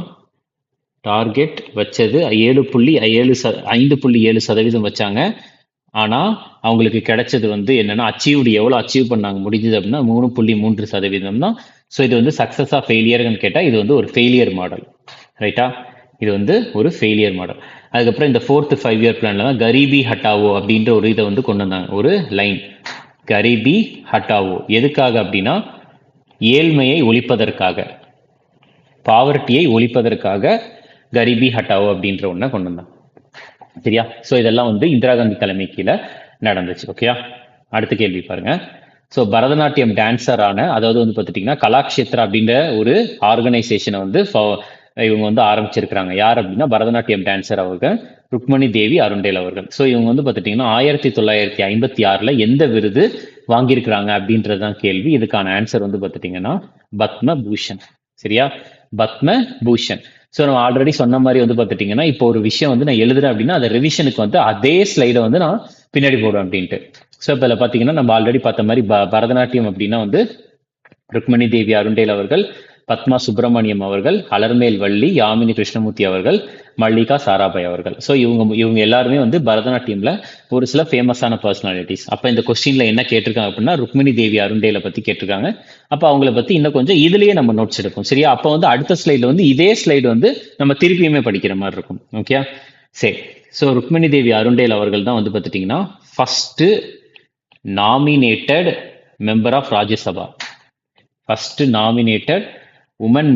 டார்கெட் வச்சது 5.7% வச்சாங்க. ஆனால் அவங்களுக்கு கிடைச்சது வந்து என்னென்னா எவ்வளோ அச்சீவ் பண்ணாங்க முடிஞ்சது அப்படின்னா 3.3% தான். ஸோ இது வந்து சக்ஸஸாக ஃபெயிலியர்னு கேட்டால் இது வந்து ஒரு ஃபெயிலியர் மாடல். ரைட்டா? இது வந்து ஒரு ஃபெயிலியர் மாடல். அதுக்கப்புறம் இந்த 4th 5 இயர் பிளான்ல தான் கரீபி ஹட்டாவோ அப்படின்ற ஒரு இதை வந்து கொண்டு வந்தாங்க, ஒரு லைன். கரீபி ஹட்டாவோ எதுக்காக அப்படின்னா ஏழ்மையை ஒழிப்பதற்காக, பாவர்ட்டியை ஒழிப்பதற்காக கரீபி ஹட்டாவோ அப்படின்ற ஒன்றை கொண்டு வந்தாங்க. சரியா? ஸோ இதெல்லாம் வந்து இந்திரா காந்தி தலைமை கீழே நடந்துச்சு. ஓகேயா? அடுத்த கேள்வி பாருங்க. ஸோ பரதநாட்டியம் டான்ஸரான, அதாவது வந்து பார்த்துட்டிங்கன்னா கலாக்ஷேத்ரா அப்படின்ற ஒரு ஆர்கனைசேஷனை வந்து இவங்க வந்து ஆரம்பிச்சிருக்கிறாங்க. யார் அப்படின்னா பரதநாட்டியம் டான்சர் அவர்கள் ருக்மணி தேவி அருண்டேல் அவர்கள். ஸோ இவங்க வந்து பார்த்துட்டிங்கன்னா 1956 எந்த விருது வாங்கியிருக்கிறாங்க அப்படின்றது தான் கேள்வி. இதுக்கான ஆன்சர் வந்து பார்த்துட்டிங்கன்னா பத்ம பூஷன். சரியா? பத்ம பூஷன். ஸோ நம்ம ஆல்ரெடி சொன்ன மாதிரி வந்து பார்த்துட்டிங்கன்னா இப்போ ஒரு விஷயம் வந்து நான் எழுதுறேன் அப்படின்னா அதை ரிவிஷனுக்கு வந்து அதே ஸ்லைடை வந்து நான் பின்னாடி போடுவேன் அப்படின்ட்டு. ஸோ இப்போ இதில் பார்த்தீங்கன்னா நம்ம ஆல்ரெடி பார்த்த மாதிரி பரதநாட்டியம் அப்படின்னா வந்து ருக்மணி தேவி அருண்டேல் அவர்கள், பத்மா சுப்பிரமணியம் அவர்கள், அலர்மேல் வள்ளி, யாமினி கிருஷ்ணமூர்த்தி அவர்கள், மல்லிகா சாராபாய் அவர்கள். ஸோ இவங்க எல்லாருமே வந்து பரதநாட்டியம்ல ஒரு சில ஃபேமஸான பர்சனாலிட்டிஸ். அப்போ இந்த கொஸ்டின்ல என்ன கேட்டிருக்காங்க அப்படின்னா ருக்மிணி தேவி அருண்டேலை பத்தி கேட்டிருக்காங்க. அப்போ அவங்கள பத்தி இன்னும் கொஞ்சம் இதுலயே நம்ம நோட்ஸ் எடுப்போம். சரியா? அப்போ வந்து அடுத்த ஸ்லைட்ல வந்து இதே ஸ்லைடு வந்து நம்ம திருப்பியுமே படிக்கிற மாதிரி இருக்கும். ஓகே, சரி. ஸோ ருக்மிணி தேவி அருண்டேல் அவர்கள் தான் வந்து பார்த்துட்டிங்கன்னா first nominated member of Rajya Sabha, first nominated woman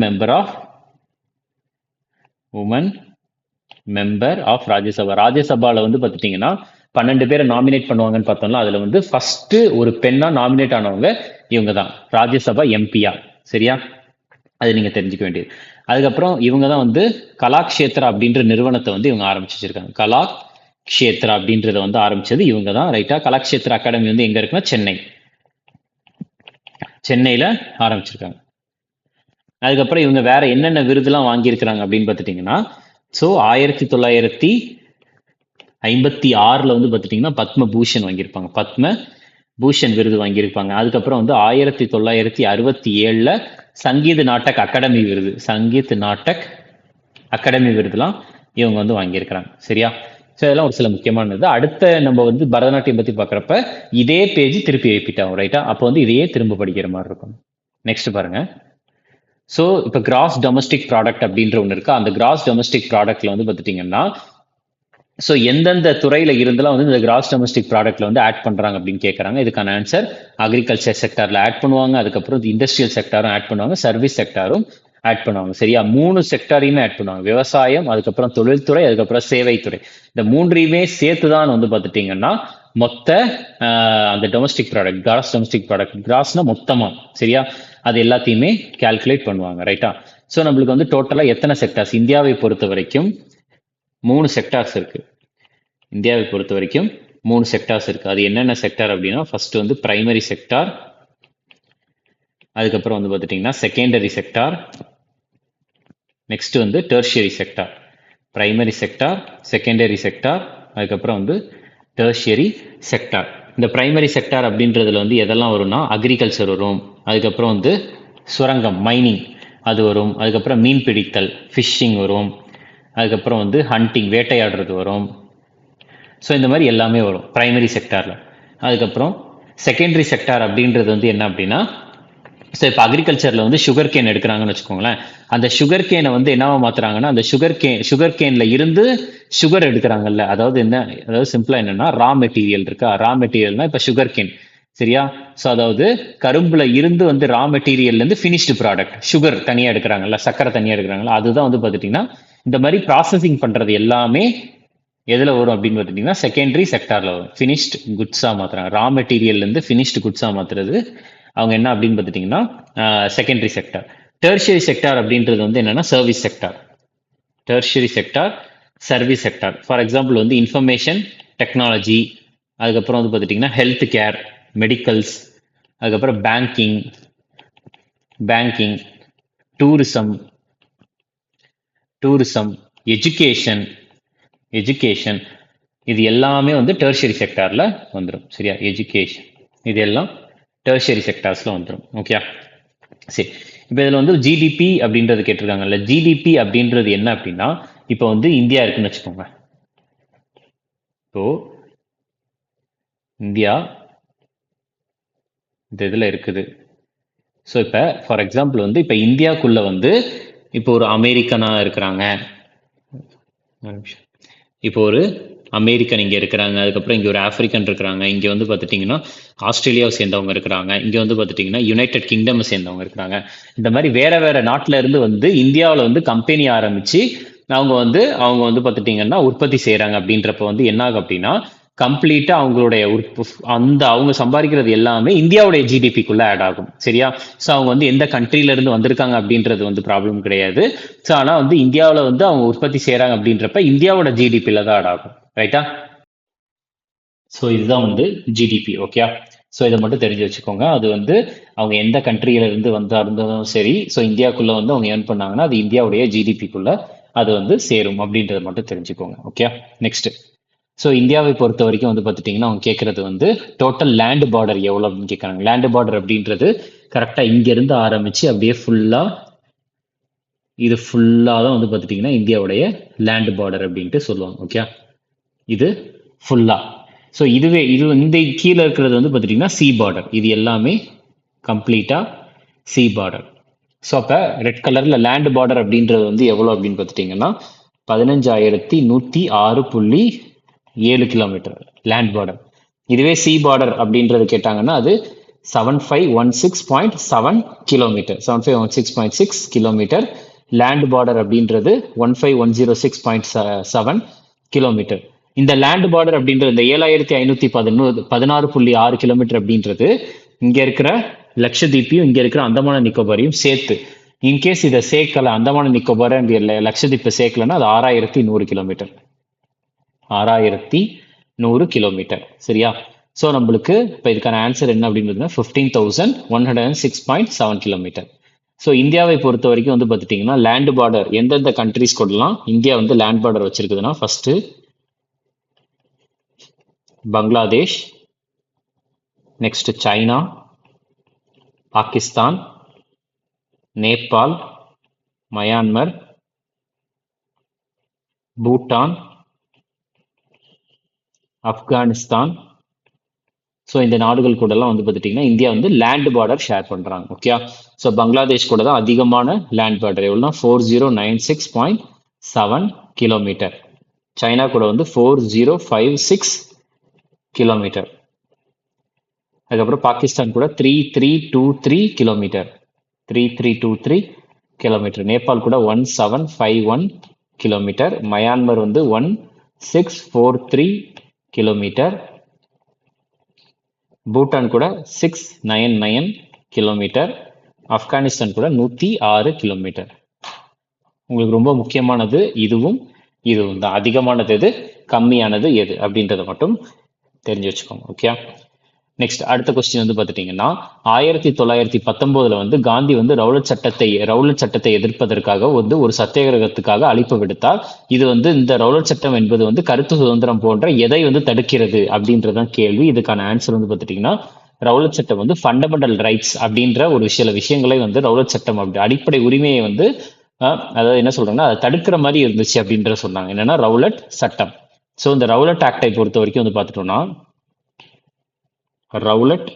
member of Rajya Sabha. ராஜ்யசபால வந்து பார்த்துட்டிங்கன்னா 12 பேரை நாமினேட் பண்ணுவாங்கன்னு பார்த்தோம்ல, அதுல வந்து ஃபர்ஸ்ட் ஒரு பெண்ணா நாமினேட் ஆனவங்க இவங்க தான், ராஜ்யசபா எம்பியா. சரியா? அது நீங்க தெரிஞ்சுக்க வேண்டியது. அதுக்கப்புறம் இவங்க தான் வந்து கலாக்ஷேத்ரா அப்படின்ற நிறுவனத்தை வந்து இவங்க ஆரம்பிச்சு வச்சிருக்காங்க. கலாக்ஷேத்ரா அப்படின்றத வந்து ஆரம்பிச்சது இவங்க தான். ரைட்டா? கலாக்ஷேத்ரா அகாடமி வந்து எங்க இருக்குன்னா சென்னையில ஆரம்பிச்சிருக்காங்க. அதுக்கப்புறம் இவங்க வேற என்னென்ன விருதுலாம் வாங்கியிருக்கிறாங்க அப்படின்னு பார்த்துட்டிங்கன்னா, ஸோ 1956 வந்து பார்த்துட்டிங்கன்னா பத்ம பூஷன் வாங்கியிருப்பாங்க, பத்ம பூஷன் விருது வாங்கியிருப்பாங்க. அதுக்கப்புறம் வந்து 1967 சங்கீத் நாட்டக் அகாடமி விருது, சங்கீத் நாட்டக் அகாடமி விருதுலாம் இவங்க வந்து வாங்கியிருக்கிறாங்க. சரியா? ஸோ இதெல்லாம் ஒரு சில முக்கியமானது. அடுத்த நம்ம வந்து பரதநாட்டியம் பற்றி பார்க்குறப்ப இதே பேஜ் திருப்பி ரிப்பீட் ஆகும். ரைட்டா? அப்போ வந்து இதையே திரும்ப படிக்கிற மாதிரி இருக்கும். நெக்ஸ்ட் பாருங்க. ஸோ இப்போ கிராஸ் டொமஸ்டிக் ப்ராடக்ட் அப்படின்ற ஒன்று இருக்கு. அந்த கிராஸ் டொமஸ்டிக் ப்ராடக்ட்ல வந்து பார்த்துட்டிங்கன்னா ஸோ எந்தெந்த துறையில இருந்தெல்லாம் வந்து இந்த கிராஸ் டொமஸ்டிக் ப்ராடக்ட்ல வந்து ஆட் பண்றாங்க அப்படின்னு கேட்கறாங்க. இதுக்கான ஆன்சர் அக்ரிகல்ச்சர் செக்டார்ல ஆட் பண்ணுவாங்க, அதுக்கப்புறம் இண்டஸ்ட்ரியல் செக்டாரும் ஆட் பண்ணுவாங்க, சர்வீஸ் செக்டாரும் ஆட் பண்ணுவாங்க. சரியா? 3 செக்டாரையுமே ஆட் பண்ணுவாங்க. விவசாயம், அதுக்கப்புறம் தொழில்துறை, அதுக்கப்புறம் சேவைத்துறை. இந்த 3ஐயுமே சேர்த்து தான் வந்து பார்த்துட்டிங்கன்னா மொத்த அந்த domestic product, gross domestic product, கிராஸ்னா மொத்தமா. சரியா? அது எல்லாத்தையுமே கால்குலேட் பண்ணுவாங்க. ரைட்டா? ஸோ நம்மளுக்கு வந்து டோட்டலா எத்தனை செக்டார்ஸ் இந்தியாவை பொறுத்த வரைக்கும் 3 செக்டார்ஸ் இருக்கு. இந்தியாவை பொறுத்த வரைக்கும் 3 செக்டார்ஸ் இருக்கு. அது என்னென்ன செக்டார் அப்படின்னா ஃபர்ஸ்ட் வந்து பிரைமரி செக்டார், அதுக்கப்புறம் வந்து பார்த்துட்டிங்கன்னா செகண்டரி செக்டார், நெக்ஸ்ட் வந்து tertiary sector. Primary sector, secondary sector, அதுக்கப்புறம் வந்து டெர்ஷியரி செக்டார். இந்த பிரைமரி செக்டார் அப்படின்றதுல வந்து எதெல்லாம் வரும்னா அக்ரிகல்ச்சர் வரும், அதுக்கப்புறம் வந்து சுரங்கம் மைனிங் அது வரும், அதுக்கப்புறம் மீன் பிடித்தல் ஃபிஷ்ஷிங் வரும், அதுக்கப்புறம் வந்து ஹண்டிங் வேட்டையாடுறது வரும். ஸோ இந்த மாதிரி எல்லாமே வரும் பிரைமரி செக்டார்ல. அதுக்கப்புறம் செகண்டரி செக்டார் அப்படின்றது வந்து என்ன அப்படின்னா ஸோ இப்போ அக்ரிகல்ச்சரில் வந்து சுகர் கேன் எடுக்கிறாங்கன்னு வச்சுக்கோங்களேன். அந்த சுகர் கேனை வந்து என்னவா மாத்துறாங்கன்னா, அந்த சுகர் கேனில் இருந்து சுகர் எடுக்கிறாங்கல்ல, அதாவது என்ன, அதாவது சிம்பிளாக என்னன்னா ரா மெட்டீரியல் இருக்கா, ரா மெட்டீரியல்னா இப்போ சுகர் கேன், சரியா. ஸோ அதாவது கரும்புல இருந்து வந்து ரா மெட்டீரியல்லேருந்து ஃபினிஷ்டு ப்ராடக்ட் சுகர் தனியாக எடுக்கிறாங்கல்ல, சக்கரை தனியாக எடுக்கிறாங்கல்ல, அதுதான் வந்து பார்த்துட்டிங்கன்னா இந்த மாதிரி ப்ராசஸிங் பண்ணுறது எல்லாமே எதில் வரும் அப்படின்னு பார்த்துட்டிங்கன்னா செகண்டரி செக்டாரில் வரும். ஃபினிஷ்டு குட்ஸாக மாற்றுறாங்க, ரா மெட்டீரியல்லேருந்து ஃபினிஷ்டு குட்ஸாக மாற்றுறது அவங்க என்ன அப்படின்னு பார்த்துட்டிங்கன்னா செகண்டரி செக்டார். டெர்ஷியரி செக்டார் அப்படின்றது வந்து என்னென்னா service sector. Tertiary sector, service sector. For example வந்து இன்ஃபர்மேஷன் டெக்னாலஜி, அதுக்கப்புறம் வந்து பார்த்துட்டிங்கன்னா ஹெல்த் கேர், மெடிக்கல்ஸ், அதுக்கப்புறம் பேங்கிங், டூரிசம், எஜுகேஷன், இது எல்லாமே வந்து டெர்ஷியரி செக்டாரில் வந்துடும், சரியா. எஜுகேஷன் இது எல்லாம் டெர்ஷியரி செக்டார்ஸில் வந்துடும், ஓகே. சரி, இப்போ இதில் வந்து ஜிடிபி அப்படின்றது கேட்டிருக்காங்கல்ல. ஜிடிபி அப்படின்றது என்ன அப்படின்னா, இப்போ வந்து இந்தியா இருக்குன்னு வச்சுக்கோங்க. இப்போ இந்தியா இந்த இதில் இருக்குது. ஸோ இப்போ ஃபார் எக்ஸாம்பிள் வந்து இப்போ இந்தியாவுக்குள்ளே வந்து இப்போ ஒரு அமெரிக்கனாக இருக்கிறாங்க, இப்போ ஒரு அமெரிக்கன் இங்கே இருக்கிறாங்க, அதுக்கப்புறம் இங்கே ஒரு ஆஃப்ரிக்கன் இருக்கிறாங்க, இங்கே வந்து பார்த்துட்டிங்கன்னா ஆஸ்திரேலியாவை சேர்ந்தவங்க இருக்கிறாங்க, இங்கே வந்து பார்த்துட்டிங்கன்னா யுனைடெட் கிங்டம் சேர்ந்தவங்க இருக்கிறாங்க. இந்த மாதிரி வேற வேற நாட்டில் இருந்து வந்து இந்தியாவில் வந்து கம்பெனி ஆரம்பித்து அவங்க வந்து பார்த்துட்டிங்கன்னா உற்பத்தி செய்கிறாங்க. அப்படின்றப்ப வந்து என்ன ஆகும் அப்படின்னா கம்ப்ளீட்டாக அவங்களுடைய அவங்க சம்பாதிக்கிறது எல்லாமே இந்தியாவுடைய ஜிடிபிக்குள்ள ஆட் ஆகும், சரியா. ஸோ அவங்க வந்து எந்த கண்ட்ரிலேருந்து வந்திருக்காங்க அப்படின்றது வந்து ப்ராப்ளம் கிடையாது. ஸோ ஆனால் வந்து இந்தியாவில் வந்து அவங்க உற்பத்தி செய்கிறாங்க அப்படின்றப்ப இந்தியாவோட ஜிடிபியில் தான் ஆட் ஆகும், ரைட்டா. ஸோ இதுதான் வந்து ஜிடிபி, ஓகே. ஸோ இதை மட்டும் தெரிஞ்சு வச்சுக்கோங்க. அது வந்து அவங்க எந்த கண்ட்ரியில இருந்து இருந்தாலும் சரி, ஸோ இந்தியாவுக்குள்ள வந்து அவங்க ஏர்ன் பண்ணாங்கன்னா அது இந்தியாவுடைய ஜிடிபிக்குள்ள அது வந்து சேரும் அப்படின்றத மட்டும் தெரிஞ்சுக்கோங்க, ஓகே. நெக்ஸ்ட், ஸோ இந்தியாவை பொறுத்த வரைக்கும் வந்து பார்த்துட்டிங்கன்னா அவங்க கேட்குறது வந்து டோட்டல் லேண்ட் பார்டர் எவ்வளோ அப்படின்னு கேட்குறாங்க. லேண்ட் பார்டர் அப்படின்றது கரெக்டாக இங்கேருந்து ஆரம்பித்து அப்படியே இது ஃபுல்லாக தான் வந்து பார்த்துட்டிங்கன்னா இந்தியாவுடைய லேண்ட் பார்டர் அப்படின்ட்டு சொல்லுவாங்க, ஓகே. இது ஃபுல்லாக. ஸோ இது இந்த கீழே இருக்கிறது வந்து பார்த்துட்டிங்கன்னா சி பார்டர். இது எல்லாமே கம்ப்ளீட்டாக சி பார்டர். ஸோ அப்போ ரெட் கலரில் லேண்ட் பார்டர் அப்படின்றது வந்து எவ்வளோ அப்படின்னு பார்த்துட்டிங்கன்னா 15,106.7 கிலோமீட்டர் லேண்ட் பார்டர். இதுவே சி பார்டர் அப்படின்றது கேட்டாங்கன்னா அது 7516.7 கிலோமீட்டர், 7516.6 கிலோமீட்டர். லேண்ட் பார்டர் அப்படின்றது 15,106.7 கிலோமீட்டர். இந்த லேண்ட் பார்டர் அப்படின்றது இந்த 7,516.6 கிலோமீட்டர் அப்படின்றது இங்க இருக்கிற லட்சதீப்பையும் இங்க இருக்கிற அந்தமான நிக்கோபாரையும் சேர்த்து. இன்கேஸ் இதை சேர்க்கல, அந்தமான நிக்கோபார் லட்சதீப்பை சேர்க்கலன்னா அது 6,100 கிலோமீட்டர், 6,100 கிலோமீட்டர், சரியா. ஸோ நம்மளுக்கு இப்போ இதுக்கான ஆன்சர் என்ன அப்படின்னு 15,106.7 கிலோமீட்டர். ஸோ இந்தியாவை பொறுத்த வரைக்கும் வந்து பார்த்துட்டிங்கன்னா லேண்ட் பார்டர் எந்தெந்த கண்ட்ரிஸ் கூடலாம் இந்தியா வந்து லேண்ட் பார்டர் வச்சிருக்குதுன்னா first Bangladesh, next China, Pakistan, Nepal, Myanmar, Bhutan, Afghanistan. So இந்த நாடுகள் கூடலாம் வந்து பார்த்துட்டிங்கன்னா இந்தியா வந்து லேண்ட் பார்டர் ஷேர் பண்ணுறாங்க, ஓகே. ஸோ பங்களாதேஷ் கூட தான் அதிகமான லேண்ட் பார்டர், எவ்வளோனா 4096.7 கிலோமீட்டர். சைனா கூட வந்து 4056 கிலோமீட்டர். அதுக்கப்புறம் பாகிஸ்தான் கூட 3323 கிலோமீட்டர், 3323 கிலோமீட்டர். நேபாள் கூட 1751 கிலோமீட்டர். மயான்மர் வந்து 1643 கிலோமீட்டர். பூட்டான் கூட 699 கிலோமீட்டர். ஆப்கானிஸ்தான் கூட 106 கிலோமீட்டர். உங்களுக்கு ரொம்ப முக்கியமானது இதுவும் தான். அதிகமானது எது, கம்மியானது எது அப்படின்றத மட்டும் தெரிஞ்சு வச்சுக்கோங்க, ஓகே. நெக்ஸ்ட் அடுத்த கொஸ்டின் வந்து பார்த்துட்டிங்கன்னா 1919 வந்து காந்தி வந்து ரவுலட் சட்டத்தை எதிர்ப்பதற்காக வந்து ஒரு சத்தியாகிரகத்துக்காக அழைப்பு விடுத்தார். இது வந்து இந்த ரவுலட் சட்டம் என்பது வந்து கருத்து சுதந்திரம் போன்ற எதை வந்து தடுக்கிறது அப்படின்றதான் கேள்வி. இதுக்கான ஆன்சர் வந்து பார்த்துட்டிங்கன்னா ரவுலட் சட்டம் வந்து ஃபண்டமெண்டல் ரைட்ஸ் அப்படின்ற ஒரு சில விஷயங்களை வந்து ரவுலட் சட்டம் அப்படி அடிப்படை உரிமையை வந்து அதாவது என்ன சொல்றாங்கன்னா அதை தடுக்கிற மாதிரி இருந்துச்சு அப்படின்ற சொன்னாங்க. என்னன்னா ரவுலட் சட்டம். ஸோ இந்த ரவுலட் ஆக்டை பொறுத்த வரைக்கும் வந்து பார்த்துட்டோம்னா ரவுலட்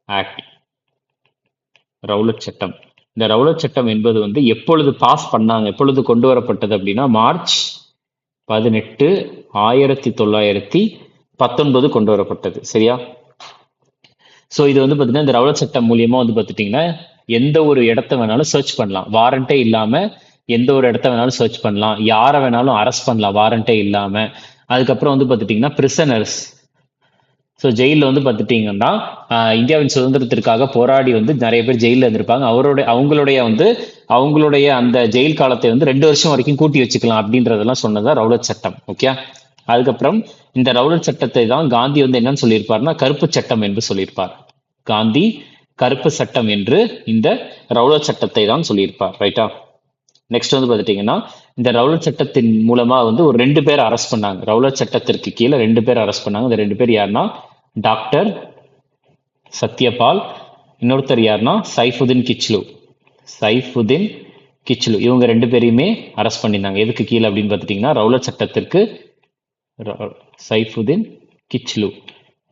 ஆக்ட் ரவுலட் சட்டம். இந்த ரவுலட் சட்டம் என்பது வந்து எப்பொழுது பாஸ் பண்ணாங்க, எப்பொழுது கொண்டு வரப்பட்டது அப்படின்னா மார்ச் 18, 1919 கொண்டு வரப்பட்டது. சரியா? ஸோ இது வந்து பார்த்தீங்கன்னா இந்த ரவுலட் சட்டம் மூலியமா வந்து பார்த்துட்டிங்கன்னா எந்த ஒரு இடத்த வேணாலும் சர்ச் பண்ணலாம். வாரண்டே இல்லாமல் எந்த ஒரு இடத்த வேணாலும் சர்ச் பண்ணலாம். யாரை வேணாலும் அரெஸ்ட் பண்ணலாம் வாரண்டே இல்லாமல். அதுக்கப்புறம் வந்து பார்த்துட்டிங்கன்னா பிரிசனர்ஸ், ஸோ ஜெயிலில் வந்து பார்த்துட்டிங்கன்னா இந்தியாவின் சுதந்திரத்திற்காக போராடி வந்து நிறைய பேர் ஜெயிலில் இருந்திருப்பாங்க. அவங்களுடைய அந்த ஜெயில் காலத்தை வந்து 2 வருஷம் வரைக்கும் கூட்டி வச்சுக்கலாம் அப்படின்றதெல்லாம் சொன்னதா ரவுலட் சட்டம். ஓகே. அதுக்கப்புறம் இந்த ரவுலட் சட்டத்தை தான் காந்தி வந்து என்னன்னு சொல்லியிருப்பார்னா கருப்பு சட்டம் என்று சொல்லியிருப்பார். காந்தி கருப்பு சட்டம் என்று இந்த ரவுலட் சட்டத்தை தான் சொல்லியிருப்பார். ரைட்டா? நெக்ஸ்ட் வந்து பார்த்துட்டிங்கன்னா இந்த ரவுலட் சட்டத்தின் மூலமா வந்து ஒரு 2 பேர் அரெஸ்ட் பண்ணாங்க. ரவுலட் சட்டத்திற்கு கீழே 2 பேர் அரெஸ்ட் பண்ணாங்க. இந்த 2 பேர் யாருன்னா டாக்டர் சத்யபால், இன்னொருத்தர் யாருன்னா சைஃபுதீன் கிச்லு. இவங்க 2 பேரையுமே அரெஸ்ட் பண்ணியிருந்தாங்க. எதுக்கு கீழே அப்படின்னு பார்த்துட்டிங்கன்னா ரவுலட் சட்டத்திற்கு சைஃபுதீன் கிச்லு.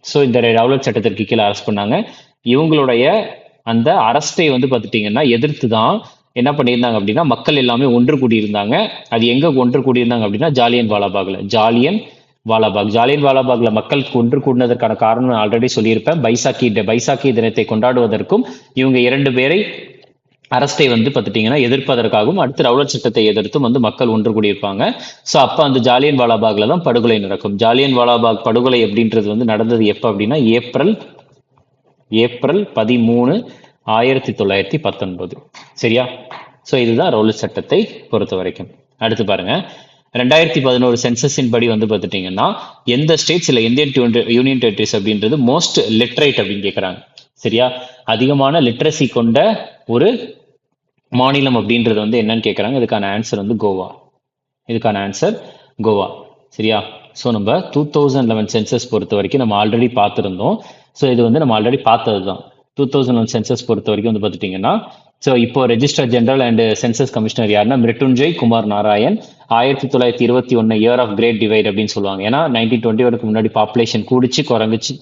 ஸோ இந்த ரவுலட் சட்டத்திற்கு கீழே அரெஸ்ட் பண்ணாங்க. இவங்களுடைய அந்த அரஸ்டை வந்து பார்த்துட்டிங்கன்னா எதிர்த்து தான் என்ன பண்ணியிருந்தாங்க அப்படின்னா மக்கள் எல்லாமே ஒன்று கூடியிருந்தாங்க. அது எங்கே ஒன்று கூடியிருந்தாங்க அப்படின்னா ஜாலியன் வாலாபாக்ல மக்கள் ஒன்று கூடினதற்கான காரணம் நான் ஆல்ரெடி சொல்லியிருப்பேன். பைசாக்கி தினத்தை கொண்டாடுவதற்கும் இவங்க 2 பேரை அரஸ்டை வந்து பார்த்துட்டிங்கன்னா எதிர்ப்பதற்காகவும் அடுத்து ரவுலட் சட்டத்தை எதிர்த்தும் வந்து மக்கள் ஒன்று கூடியிருப்பாங்க. ஸோ அப்போ அந்த ஜாலியன் வாலாபாக்ல தான் படுகொலை நடக்கும். ஜாலியன் வாலாபாக் படுகொலை அப்படின்றது வந்து நடந்தது எப்போ அப்படின்னா ஏப்ரல் 13, 1919. சரியா? ஸோ இதுதான் ரவுலட் சட்டத்தை பொறுத்த வரைக்கும். அடுத்து பாருங்க, 2011 சென்சஸின் படி வந்து பார்த்துட்டிங்கன்னா எந்த ஸ்டேட்ஸ் இல்லை இந்தியன் யூனியன் டெரிட்டரிஸ் அப்படின்றது மோஸ்ட் லிட்ரேட் அப்படின்னு கேட்குறாங்க. சரியா? அதிகமான லிட்ரஸி கொண்ட ஒரு மாநிலம் அப்படின்றது வந்து என்னன்னு கேட்குறாங்க. இதுக்கான ஆன்சர் வந்து கோவா. சரியா? ஸோ நம்ம 2011 சென்சஸ் பொறுத்த வரைக்கும் நம்ம ஆல்ரெடி பார்த்துருந்தோம். ஸோ இது வந்து நம்ம ஆல்ரெடி பார்த்தது தான். 2001 சென்சஸ் பொறுத்த வரைக்கும் வந்து பார்த்துட்டிங்கன்னா ஸோ இப்போ registrar general and census commissioner யாருன்னா Mrityunjay Kumar Narayan. 1921 year of great divide அப்படின்னு சொல்லுவாங்க. ஏன்னா 1921 முன்னாடி பாப்புலேஷன்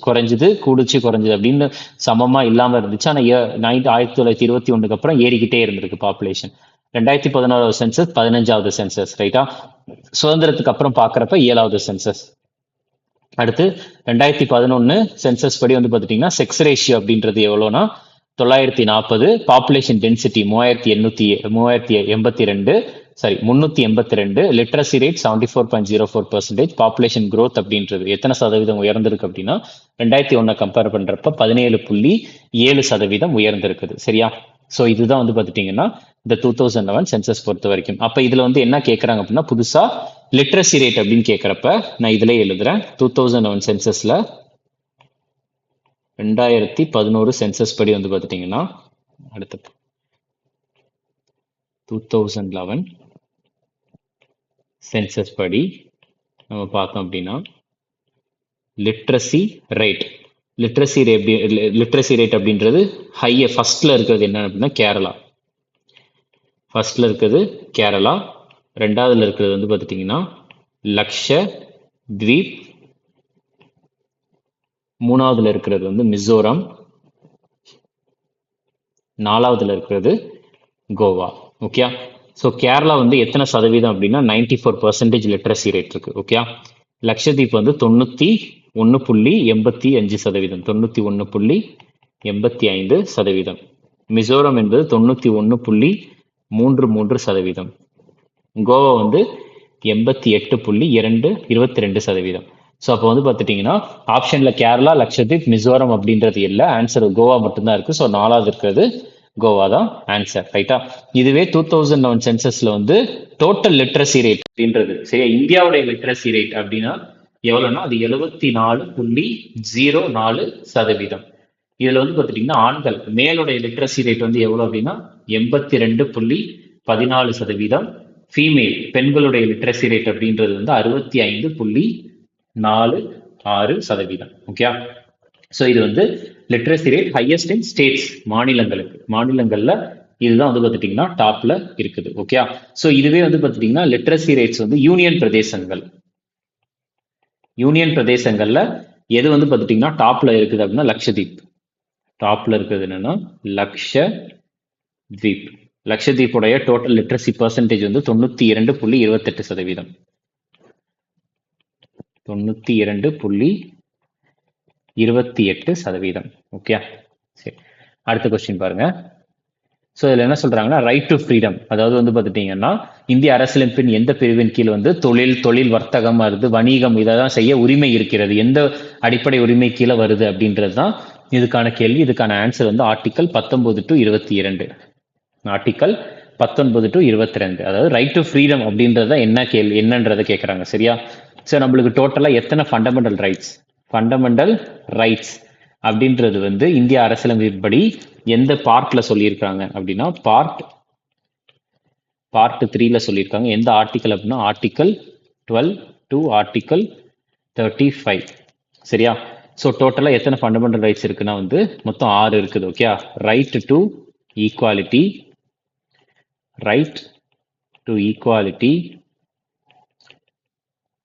குறைஞ்சது அப்படின்னு சமமா இல்லாமல் இருந்துச்சு. ஆனால் 1921 அப்புறம் ஏறிக்கிட்டே இருந்திருக்கு பாப்புலேஷன். 2011 census 15வது census. ரைட்டா? சுதந்திரத்துக்கு அப்புறம் பார்க்குறப்ப 7வது சென்சஸ். அடுத்து 2011 சென்சஸ் படி வந்து பார்த்துட்டிங்கன்னா செக்ஸ் ரேஷியோ அப்படின்றது எவ்வளோனா 940, population density 382, literacy rate 74.04%, population growth அப்படின்றது எத்தனை சதவீதம் உயர்ந்திருக்கு அப்படின்னா 2001 கம்பேர் பண்றப்ப 17.7% உயர்ந்திருக்குது. சரியா? ஸோ இதுதான் வந்து பார்த்துட்டிங்கன்னா இந்த 2011 சென்சஸ் பொறுத்த வரைக்கும். அப்போ இதில் வந்து என்ன கேட்குறாங்க அப்படின்னா புதுசாக லிட்ரஸி ரேட் அப்படின்னு கேட்குறப்ப நான் இதிலே எழுதுறேன். 2011 சென்சஸில் 2011 சென்சஸ் படி வந்து பார்த்துட்டிங்கன்னா அடுத்த 2011 சென்சஸ் படி நம்ம பார்த்தோம் அப்படின்னா லிட்ரஸி ரேட் அப்படின்றது ஃபர்ஸ்ட்ல இருக்கிறது என்ன அப்படின்னா கேரளா. 2வதுல இருக்கிறது வந்து பார்த்துட்டிங்கன்னா லக்ஷத்வீப். 3வதுல இருக்கிறது வந்து மிசோரம். 4வதுல இருக்கிறது கோவா. ஓகே. ஸோ கேரளா வந்து எத்தனை சதவீதம் அப்படின்னா 94% லிட்ரஸி ரேட் இருக்கு. ஓகே. லக்ஷதீப் வந்து 91.85%. 91.85%. மிசோரம் என்பது 91.33%. கோவா வந்து 88.22%. ஸோ அப்போ வந்து பார்த்துட்டிங்கன்னா ஆப்ஷன்ல கேரளா, லக்ஷதீப், மிசோரம் அப்படின்றது இல்லை. ஆன்சர் கோவா மட்டும்தான் இருக்கு. ஸோ 4வது இருக்கிறது கோவா தான் ஆன்சர். ரைட்டா? இதுவே 2011 சென்சஸ்ல வந்து டோட்டல் லிட்ரஸி ரேட் அப்படின்றது சரியா இந்தியாவுடைய லிட்ரஸி ரேட் அப்படின்னா எவ்வளோன்னா அது 74.04%. இதுல வந்து பார்த்துட்டிங்கன்னா ஆண்கள் மேலுடைய லிட்ரஸி ரேட் வந்து எவ்வளோ அப்படின்னா 82.14%. ஃபீமேல் பெண்களுடைய லிட்ரஸி ரேட் அப்படின்றது வந்து 65.46%. ஓகே. ஸோ இது வந்து லிட்ரஸி ரேட் ஹையஸ்ட் இன் ஸ்டேட்ஸ், மாநிலங்கள்ல இதுதான் வந்து பார்த்துட்டிங்கன்னா டாப்ல இருக்குது. ஓகே. ஸோ இதுவே வந்து பார்த்துட்டிங்கன்னா லிட்ரஸி ரேட்ஸ் வந்து யூனியன் பிரதேசங்கள்ல எது வந்து பார்த்துட்டிங்கன்னா டாப்ல இருக்குது அப்படின்னா லக்ஷதீப். டாப்ல இருக்கிறது என்னன்னா லக்ஷதீப். தீப். லட்சத்தீப்புடைய டோட்டல் லிட்ரஸி பர்சன்டேஜ் வந்து 92.28%. 92.28%. ஓகே, சரி. அடுத்த கொஸ்டின் பாருங்க. ஸோ இதில் என்ன சொல்றாங்கன்னா, ரைட் டு ஃப்ரீடம், அதாவது வந்து பார்த்துட்டீங்கன்னா இந்திய அரசியலமைப்பின் எந்த பிரிவின் கீழ் வந்து தொழில் வர்த்தகம் வருது, வணிகம் இதெல்லாம் செய்ய உரிமை இருக்கிறது, எந்த அடிப்படை உரிமை கீழே வருது அப்படின்றது தான் இதுக்கான கேள்வி. இதுக்கான ஆன்சர் வந்து ஆர்டிக்கல் 19-22. ஆர்டிக்கல் 19-22, அதாவது ரைட் டு ஃப்ரீடம் அப்படின்றத என்ன கேள்வி என்னன்றதை கேட்குறாங்க. சரியா? ஸோ நம்மளுக்கு டோட்டலாக எத்தனை ஃபண்டமெண்டல் ரைட்ஸ் அப்படின்றது வந்து இந்திய அரசியலமைப்படி எந்த பார்ட்ல சொல்லியிருக்காங்க அப்படின்னா பார்ட் 3ல சொல்லியிருக்காங்க. எந்த ஆர்டிக்கல் அப்படின்னா ஆர்டிக்கல் 12 to ஆர்டிக்கல் 35. சரியா? ஸோ டோட்டலாக எத்தனை ஃபண்டமெண்டல் ரைட்ஸ் இருக்குன்னா வந்து மொத்தம் 6 இருக்குது. ஓகே, ரைட் டு ஈக்குவாலிட்டி,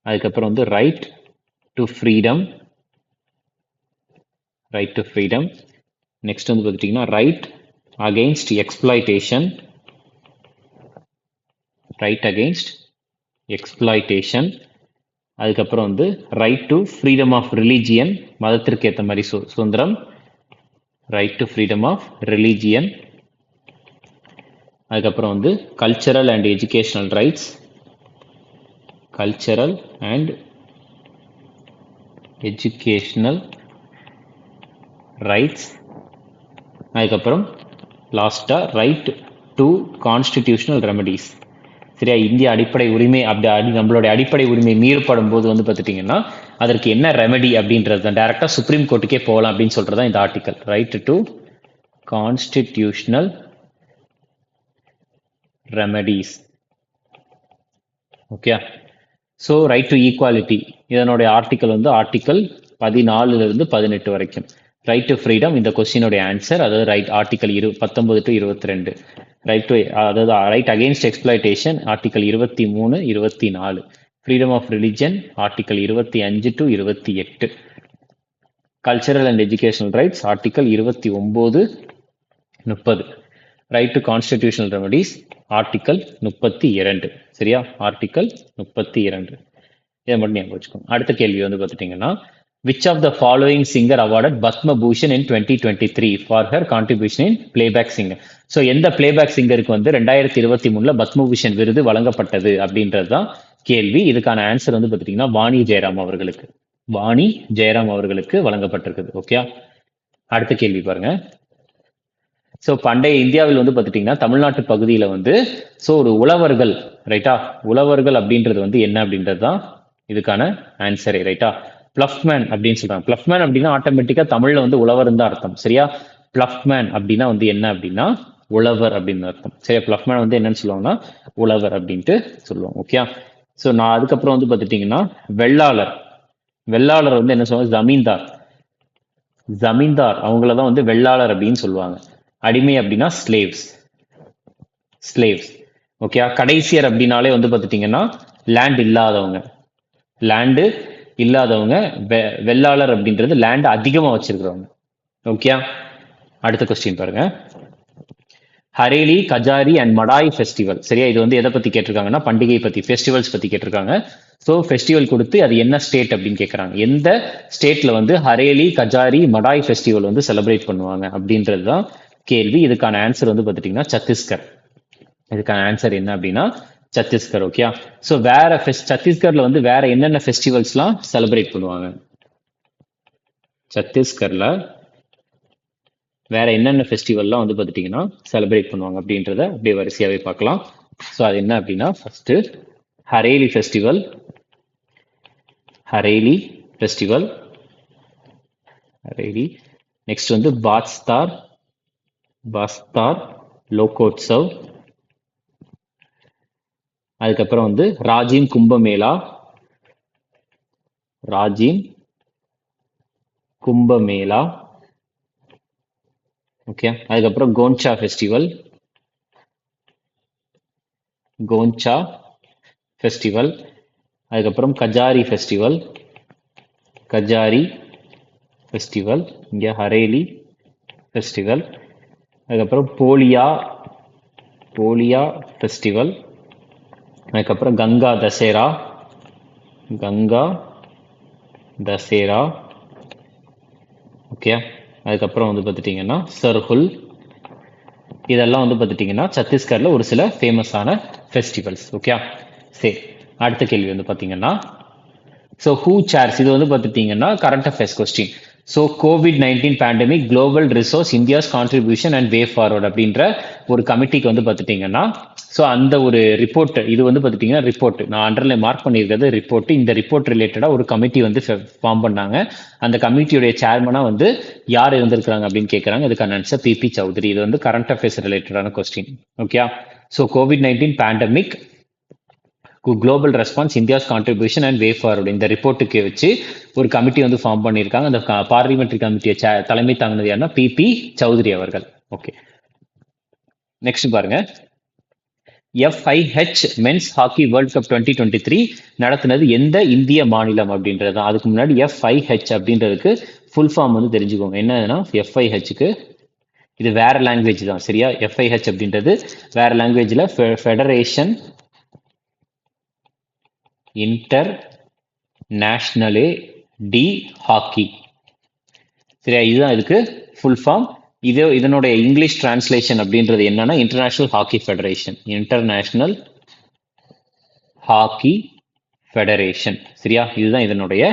அதுக்கப்புறம் வந்து ரைட் டு ஃப்ரீடம், நெக்ஸ்ட் வந்து பார்த்துட்டிங்கன்னா ரைட் அகெயின்ஸ்ட் எக்ஸ்ப்ளாய்டேஷன், அதுக்கப்புறம் வந்து right to freedom of religion, மதத்திற்கு ஏற்ற மாதிரி சுதந்திரம், right to freedom of religion, அதுக்கப்புறம் வந்து கல்ச்சரல் அண்ட் எஜுகேஷனல் ரைட்ஸ், அதுக்கப்புறம் லாஸ்டா ரைட் டு கான்ஸ்டிடியூஷனல் ரெமடிஸ். சரியா? இந்திய அடிப்படை உரிமை நம்மளுடைய அடிப்படை உரிமை மீறப்படும் போது வந்து பார்த்துட்டீங்கன்னா அதற்கு என்ன ரெமெடி அப்படின்றது தான், டைரக்டா சுப்ரீம் கோர்ட்டுக்கே போகலாம் அப்படின்னு சொல்றதா இந்த ஆர்டிக்கல். Right to constitutional remedies. Okay, so right to equality இதனுடைய ஆர்டிக்கல் வந்து ஆர்டிக்கல் 14 to 18 வரைக்கும். ரைட் டு ஃப்ரீடம் இந்த கொஸ்டினுடைய ஆன்சர், அதாவது ரைட் ஆர்டிக்கல் 19-22. அதாவது right against exploitation article 23, 24. Freedom of religion article 25 to 28. Cultural and educational rights article 29, 30. Right to constitutional remedies article 32. சரியா? Article 32. இதை மட்டும் ஞாபகம் வச்சுக்கோங்க. அடுத்த கேள்வி வந்து பார்த்துட்டீங்கன்னா, which of the following singer awarded Padma Bhushan in 2023 for her contribution in playback singer? So எந்த பிளேபேக் சிங்கருக்கு வந்து 2023 பத்மபூஷன் விருது வழங்கப்பட்டது அப்படின்றது தான் கேள்வி. இதுக்கான ஆன்சர் வந்து பார்த்துட்டீங்கன்னா வாணி ஜெயராம் அவர்களுக்கு வழங்கப்பட்டிருக்குது. ஓகே, அடுத்த கேள்வி பாருங்க. ஸோ பண்டைய இந்தியாவில் வந்து பார்த்துட்டீங்கன்னா தமிழ்நாட்டு பகுதியில் வந்து ஸோ ஒரு உழவர்கள், ரைட்டா, உழவர்கள் அப்படின்றது வந்து என்ன அப்படின்றது தான் இதுக்கான ஆன்சரே. ரைட்டா? பிளஃப்மேன் அப்படின்னு சொல்றாங்க. பிளஃப்மேன் அப்படின்னா ஆட்டோமேட்டிக்கா தமிழ்ல வந்து உழவர் தான் அர்த்தம். சரியா? பிளஃப்மேன் அப்படின்னா வந்து என்ன அப்படின்னா உழவர் அப்படின்னு அர்த்தம். சரியா? பிளஃப்மேன் வந்து என்னன்னு சொல்லுவாங்கன்னா உழவர் அப்படின்ட்டு சொல்லுவாங்க. ஓகே, ஸோ நான் அதுக்கப்புறம் வந்து பார்த்துட்டீங்கன்னா வெள்ளாளர் வந்து என்ன சொல்லுவாங்க, ஜமீன்தார் அவங்களதான் வந்து வெள்ளாளர் அப்படின்னு சொல்லுவாங்க. அடிமை அப்படின்னா ஸ்லேவ்ஸ். ஓகே, கடைசியர் அப்படின்னாலே வந்து பார்த்துட்டீங்கன்னா லேண்ட் இல்லாதவங்க. வெள்ளாளர் அப்படின்றது லேண்ட் அதிகமா வச்சிருக்கிறவங்க. ஓகே, அடுத்த கொஸ்டின் பாருங்க. ஹரேலி, கஜாரி அண்ட் மடாய் ஃபெஸ்டிவல். சரியா? இது வந்து எதை பத்தி கேட்டிருக்காங்கன்னா பண்டிகை பத்தி, ஃபெஸ்டிவல்ஸ் பத்தி கேட்டிருக்காங்க. ஸோ ஃபெஸ்டிவல் கொடுத்து அது என்ன ஸ்டேட் அப்படின்னு கேட்குறாங்க. எந்த ஸ்டேட்ல வந்து ஹரேலி, கஜாரி, மடாய் ஃபெஸ்டிவல் வந்து செலிப்ரேட் பண்ணுவாங்க அப்படின்றது தான் கேள்வி. இதுக்கான ஆன்சர் வந்து பார்த்துட்டீங்கன்னா சத்தீஸ்கர். இதுக்கான ஆன்சர் என்ன அப்படின்னா சத்தீஸ்கர். ஓகே, ஸோ சத்தீஸ்கர்ல வந்து வேற என்னென்ன ஃபெஸ்டிவல்ஸ்லாம் செலிப்ரேட் பண்ணுவாங்க? சத்தீஸ்கர்ல வேற என்னென்ன ஃபெஸ்டிவல்லாம் வந்து பார்த்துட்டீங்கன்னா செலிப்ரேட் பண்ணுவாங்க அப்படின்றத அப்படியே வரிசையாவே பார்க்கலாம். ஸோ அது என்ன அப்படின்னா ஃபர்ஸ்ட் ஹரேலி ஃபெஸ்டிவல், நெக்ஸ்ட் வந்து பாஸ்தார் லோகோத்சவ், அதுக்கப்புறம் வந்து ராஜீம் கும்பமேளா, ஓகே, அதுக்கப்புறம் கோன்ச்சா ஃபெஸ்டிவல், அதுக்கப்புறம் கஜாரி ஃபெஸ்டிவல், இங்க ஹரேலி ஃபெஸ்டிவல், அதுக்கப்புறம் போலியா போலியா ஃபெஸ்டிவல், அதுக்கப்புறம் கங்கா தசேரா, கங்கா தசேரா, ஓகே. அதுக்கப்புறம் வந்து பார்த்துட்டிங்கன்னா சர்ஹுல். இதெல்லாம் வந்து பார்த்துட்டிங்கன்னா சத்தீஸ்கரில் ஒரு சில ஃபேமஸான ஃபெஸ்டிவல்ஸ், ஓகே. சரி, அடுத்த கேள்வி வந்து பார்த்தீங்கன்னா, ஸோ ஹூ சேர்ஸ், இது வந்து பார்த்துட்டிங்கன்னா current affairs question. So COVID-19 pandemic global resource India's contribution and way forward அப்படின்ற ஒரு கமிட்டிக்கு வந்து பார்த்துட்டிங்கன்னா, ஸோ அந்த ஒரு ரிப்போர்ட், இது வந்து பார்த்துட்டிங்கன்னா ரிப்போர்ட், நான் அண்டர்லைன் மார்க் பண்ணியிருக்கிறது ரிப்போர்ட். இந்த ரிப்போர்ட் ரிலேட்டடாக ஒரு கமிட்டி வந்து ஃபார்ம் பண்ணாங்க. அந்த கமிட்டியுடைய சேர்மனாக வந்து யார் இருந்திருக்கிறாங்க அப்படின்னு கேட்குறாங்க. இதுக்கான ஆன்சர் பிபி சௌத்ரி. இது வந்து கரண்ட் அஃபேர்ஸ் ரிலேட்டடான question, okay. So COVID-19 pandemic global response India's contribution and way forward, இந்த ரிப்போர்ட்டுக்கு வச்சு ஒரு கமிட்டி வந்து ஃபார்ம் பண்ணியிருக்காங்க. அந்த பார்லிமெண்ட்ரி கமிட்டியை தலைமை தாங்கினது யாருன்னா பிபி சௌத்ரி அவர்கள், ஓகே. நெக்ஸ்ட் பாருங்க, FIH men's hockey world cup 2023 நடத்தினது எந்த இந்திய மாநிலம் அப்படின்றது தான். அதுக்கு முன்னாடி FIH அப்படின்றதுக்கு ஃபுல் ஃபார்ம் வந்து தெரிஞ்சுக்கோங்க. என்னதுன்னா FIHக்கு இது வேற லாங்குவேஜ் தான், சரியா. FIH அப்படின்றது வேற லாங்குவேஜ்ல federation internationale de hockey, சரியா. இதுதான் இதுக்கு ஃபுல் ஃபார்ம். இதனுடைய இங்கிலீஷ் டிரான்ஸ்லேஷன் அப்படின்றது என்னன்னா international hockey federation, international hockey federation, சரியா. இதுதான் இதனுடைய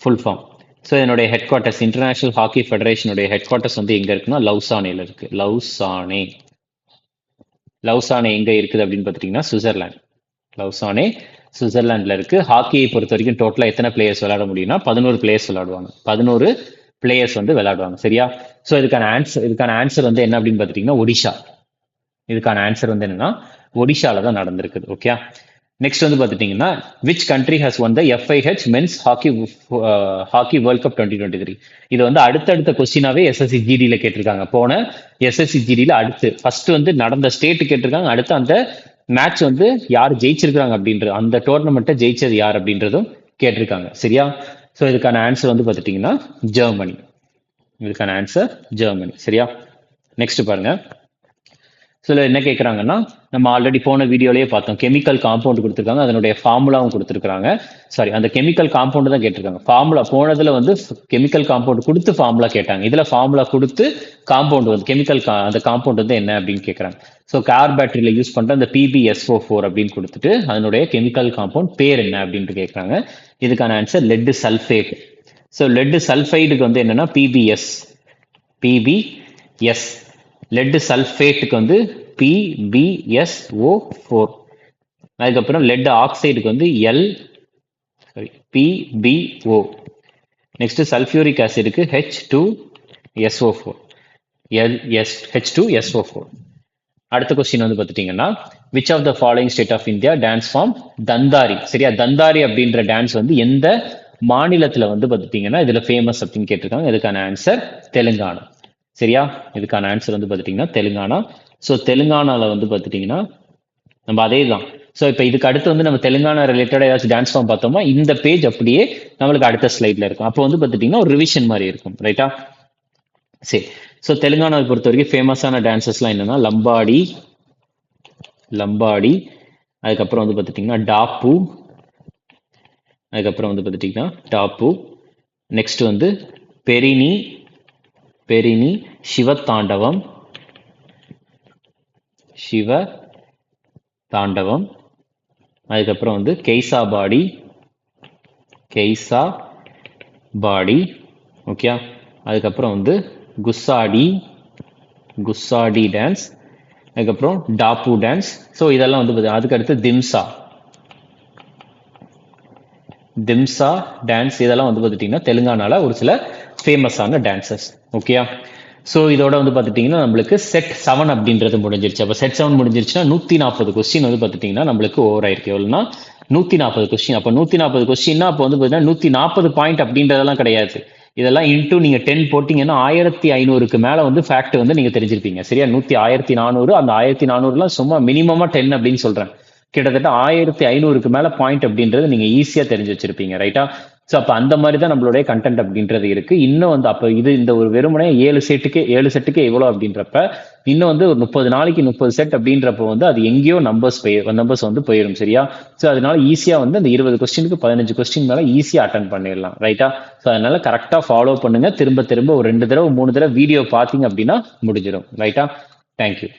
ஃபுல் ஃபார்ம். ஸோ இதனுடைய ஹெட் குவார்ட்டர்ஸ், இன்டர்நேஷனல் ஹாக்கி ஃபெடரேஷனுடைய ஹெட் குவார்ட்டர்ஸ் வந்து எங்க இருக்குன்னா லவுசானேல இருக்கு. லவுசானே எங்க இருக்குது அப்படின்னு பார்த்துட்டீங்கன்னா சுவிட்சர்லாந்து. லவுசானே சுவிட்சர்லாந்துல இருக்கு. ஹாக்கியை பொறுத்த வரைக்கும் டோட்டலா எத்தனை பிளேயர்ஸ் விளையாட முடியும்னா 11 பிளேயர்ஸ் விளையாடுவாங்க. 11 பிளேயர்ஸ் வந்து விளையாடுவாங்க, சரியா. ஸோ இதுக்கான ஆன்சர் வந்து என்ன அப்படின்னு பார்த்துட்டீங்கன்னா ஒடிஷா. இதுக்கான ஆன்சர் வந்து என்னன்னா ஒடிஷால தான் நடந்திருக்குது, ஓகே. நெக்ஸ்ட் வந்து பார்த்துட்டீங்கன்னா which country has won the FIH men's hockey world cup 2023. இது வந்து அடுத்தடுத்த கொஸ்டினாவே SSC GDல கேட்டிருக்காங்க. போன SSC GDல அடுத்து ஃபர்ஸ்ட் வந்து நடந்த ஸ்டேட் கேட்டிருக்காங்க. அடுத்து அந்த மேட்ச் வந்து யார் ஜெயிச்சிருக்காங்க அப்படின்றது, அந்த டோர்னமெண்ட்டை ஜெயிச்சது யார் அப்படின்றதும் கேட்டிருக்காங்க, சரியா. ஸோ இதுக்கான ஆன்சர் வந்து பார்த்துட்டீங்கன்னா ஜெர்மனி. இதுக்கான ஆன்சர் ஜெர்மனி, சரியா. நெக்ஸ்ட் பாருங்க, ஸோ என்ன கேட்குறாங்கன்னா நம்ம ஆல்ரெடி போன வீடியோலேயே பார்த்தோம். கெமிக்கல் காம்பவுண்ட் கொடுத்துருக்காங்க, அதனுடைய ஃபார்முலாவும் கொடுத்துருக்காங்க. சாரி, அந்த கெமிக்கல் காம்பவுண்ட் தான் கேட்டிருக்காங்க. ஃபார்முலா போனதுல வந்து கெமிக்கல் காம்பவுண்ட் கொடுத்து ஃபார்முலா கேட்டாங்க. இதுல ஃபார்முலா கொடுத்து காம்பவுண்ட் வந்து கெமிக்கல் அந்த காம்பவுண்ட் வந்து என்ன அப்படின்னு கேட்குறாங்க. ஸோ கார் பேட்டரியில யூஸ் பண்ற அந்த PbSO4 அப்படின்னு கொடுத்துட்டு அதனுடைய கெமிக்கல் காம்பவுண்ட் பேர் என்ன அப்படின்ட்டு கேட்குறாங்க. இதுக்கான answer lead sulphate. So lead சல்ஃபைடுக்கு வந்து என்னன்னா PbS. லெட் சல்ஃபேட்டுக்கு வந்து PbSO4. அதுக்கப்புறம் லெட் ஆக்சைடுக்கு வந்து PbO. Next sulphuric ஆசிடுக்கு H2SO4. H2SO4. அடுத்த கொஸ்டின் வந்து பார்த்துட்டீங்கன்னா which of the following state of India dance form Dandari, சரியா. தந்தாரி அப்படின்ற டான்ஸ் வந்து எந்த மாநிலத்துல வந்து பார்த்துட்டீங்கன்னா இதுல ஃபேமஸ் அப்படின்னு கேட்டிருக்காங்க. இதுக்கான ஆன்சர் தெலுங்கானா, சரியா. இதுக்கான ஆன்சர் வந்து பார்த்துட்டீங்கன்னா தெலுங்கானா. ஸோ தெலுங்கானால வந்து பார்த்துட்டீங்கன்னா நம்ம அதே தான். ஸோ இப்போ இதுக்கு அடுத்து வந்து நம்ம தெலுங்கானா ரிலேட்டடாக ஏதாச்சும் டான்ஸ் ஃபார்ம் பார்த்தோமா இந்த பேஜ் அப்படியே நம்மளுக்கு அடுத்த ஸ்லைட்ல இருக்கும். அப்போ வந்து பார்த்துட்டீங்கன்னா ஒரு ரிவிஷன் மாதிரி இருக்கும், ரைட்டா. சரி, ஸோ தெலுங்கானாவை பொறுத்த வரைக்கும் ஃபேமஸான டான்சஸ்லாம் என்னன்னா லம்பாடி, அதுக்கப்புறம் வந்து பார்த்துட்டிங்கன்னா டாப்பு, நெக்ஸ்ட் வந்து பெரினி, சிவதாண்டவம், அதுக்கப்புறம் வந்து கெய்சா பாடி, ஓகே. அதுக்கப்புறம் வந்து குஸ்ஸாடி டான்ஸ், அதுக்கப்புறம் டாப்பு டான்ஸ். ஸோ இதெல்லாம் வந்து அதுக்கு அடுத்து திம்சா டான்ஸ். இதெல்லாம் வந்து பார்த்துட்டிங்கன்னா தெலுங்கானால ஒரு சில ஃபேமஸான டான்சஸ், ஓகேயா. ஸோ இதோட வந்து பார்த்துட்டிங்கன்னா நம்மளுக்கு செட் 7 அப்படின்றது முடிஞ்சிருச்சு. அப்போ செட் 7 முடிஞ்சிருச்சுன்னா 140 கொஸ்டின் வந்து பார்த்துட்டிங்கன்னா நம்மளுக்கு ஓவர் ஆயிருக்கு. எவ்வளோனா 140 கொஸ்டின். அப்போ 140 கொஸ்டின்னா அப்போ வந்து பார்த்தீங்கன்னா 140 பாயிண்ட் அப்படின்றதெல்லாம் கிடையாது. இதெல்லாம் இன்டூ நீங்க 10 போட்டீங்கன்னா 1500க்கு மேல வந்து ஃபேக்ட் வந்து நீங்க தெரிஞ்சிருப்பீங்க, சரியா. 1400, அந்த 1400லாம் சும்மா மினிமமா 10 அப்படின்னு சொல்றேன். கிட்டத்தட்ட 1500க்கு மேல பாயிண்ட் அப்படின்றது நீங்க ஈஸியா தெரிஞ்சு வச்சிருப்பீங்க, ரைட்டா. ஸோ அப்போ அந்த மாதிரி தான் நம்மளுடைய கண்டென்ட் அப்படின்றது இருக்கு. இன்னும் வந்து அப்போ இது இந்த ஒரு வெறுமனே 7 செட்டுக்கே எவ்வளோ அப்படின்றப்ப இன்னும் வந்து ஒரு 30 நாளைக்கு 30 செட் அப்படின்றப்போ வந்து அது எங்கேயோ நம்பர்ஸ் வந்து போயிடும். சரியா? ஸோ அதனால ஈஸியா வந்து அந்த 20 கொஸ்டினுக்கு 15 கொஸ்டின் மேல ஈஸியா அட்டன் பண்ணிடலாம். ரைட்டா? ஸோ அதனால கரெக்டா ஃபாலோ பண்ணுங்க. திரும்ப திரும்ப ஒரு 2 தடவை 3 தடவை வீடியோ பார்த்தீங்க அப்படின்னா முடிஞ்சிடும். ரைட்டா? தேங்க்யூ.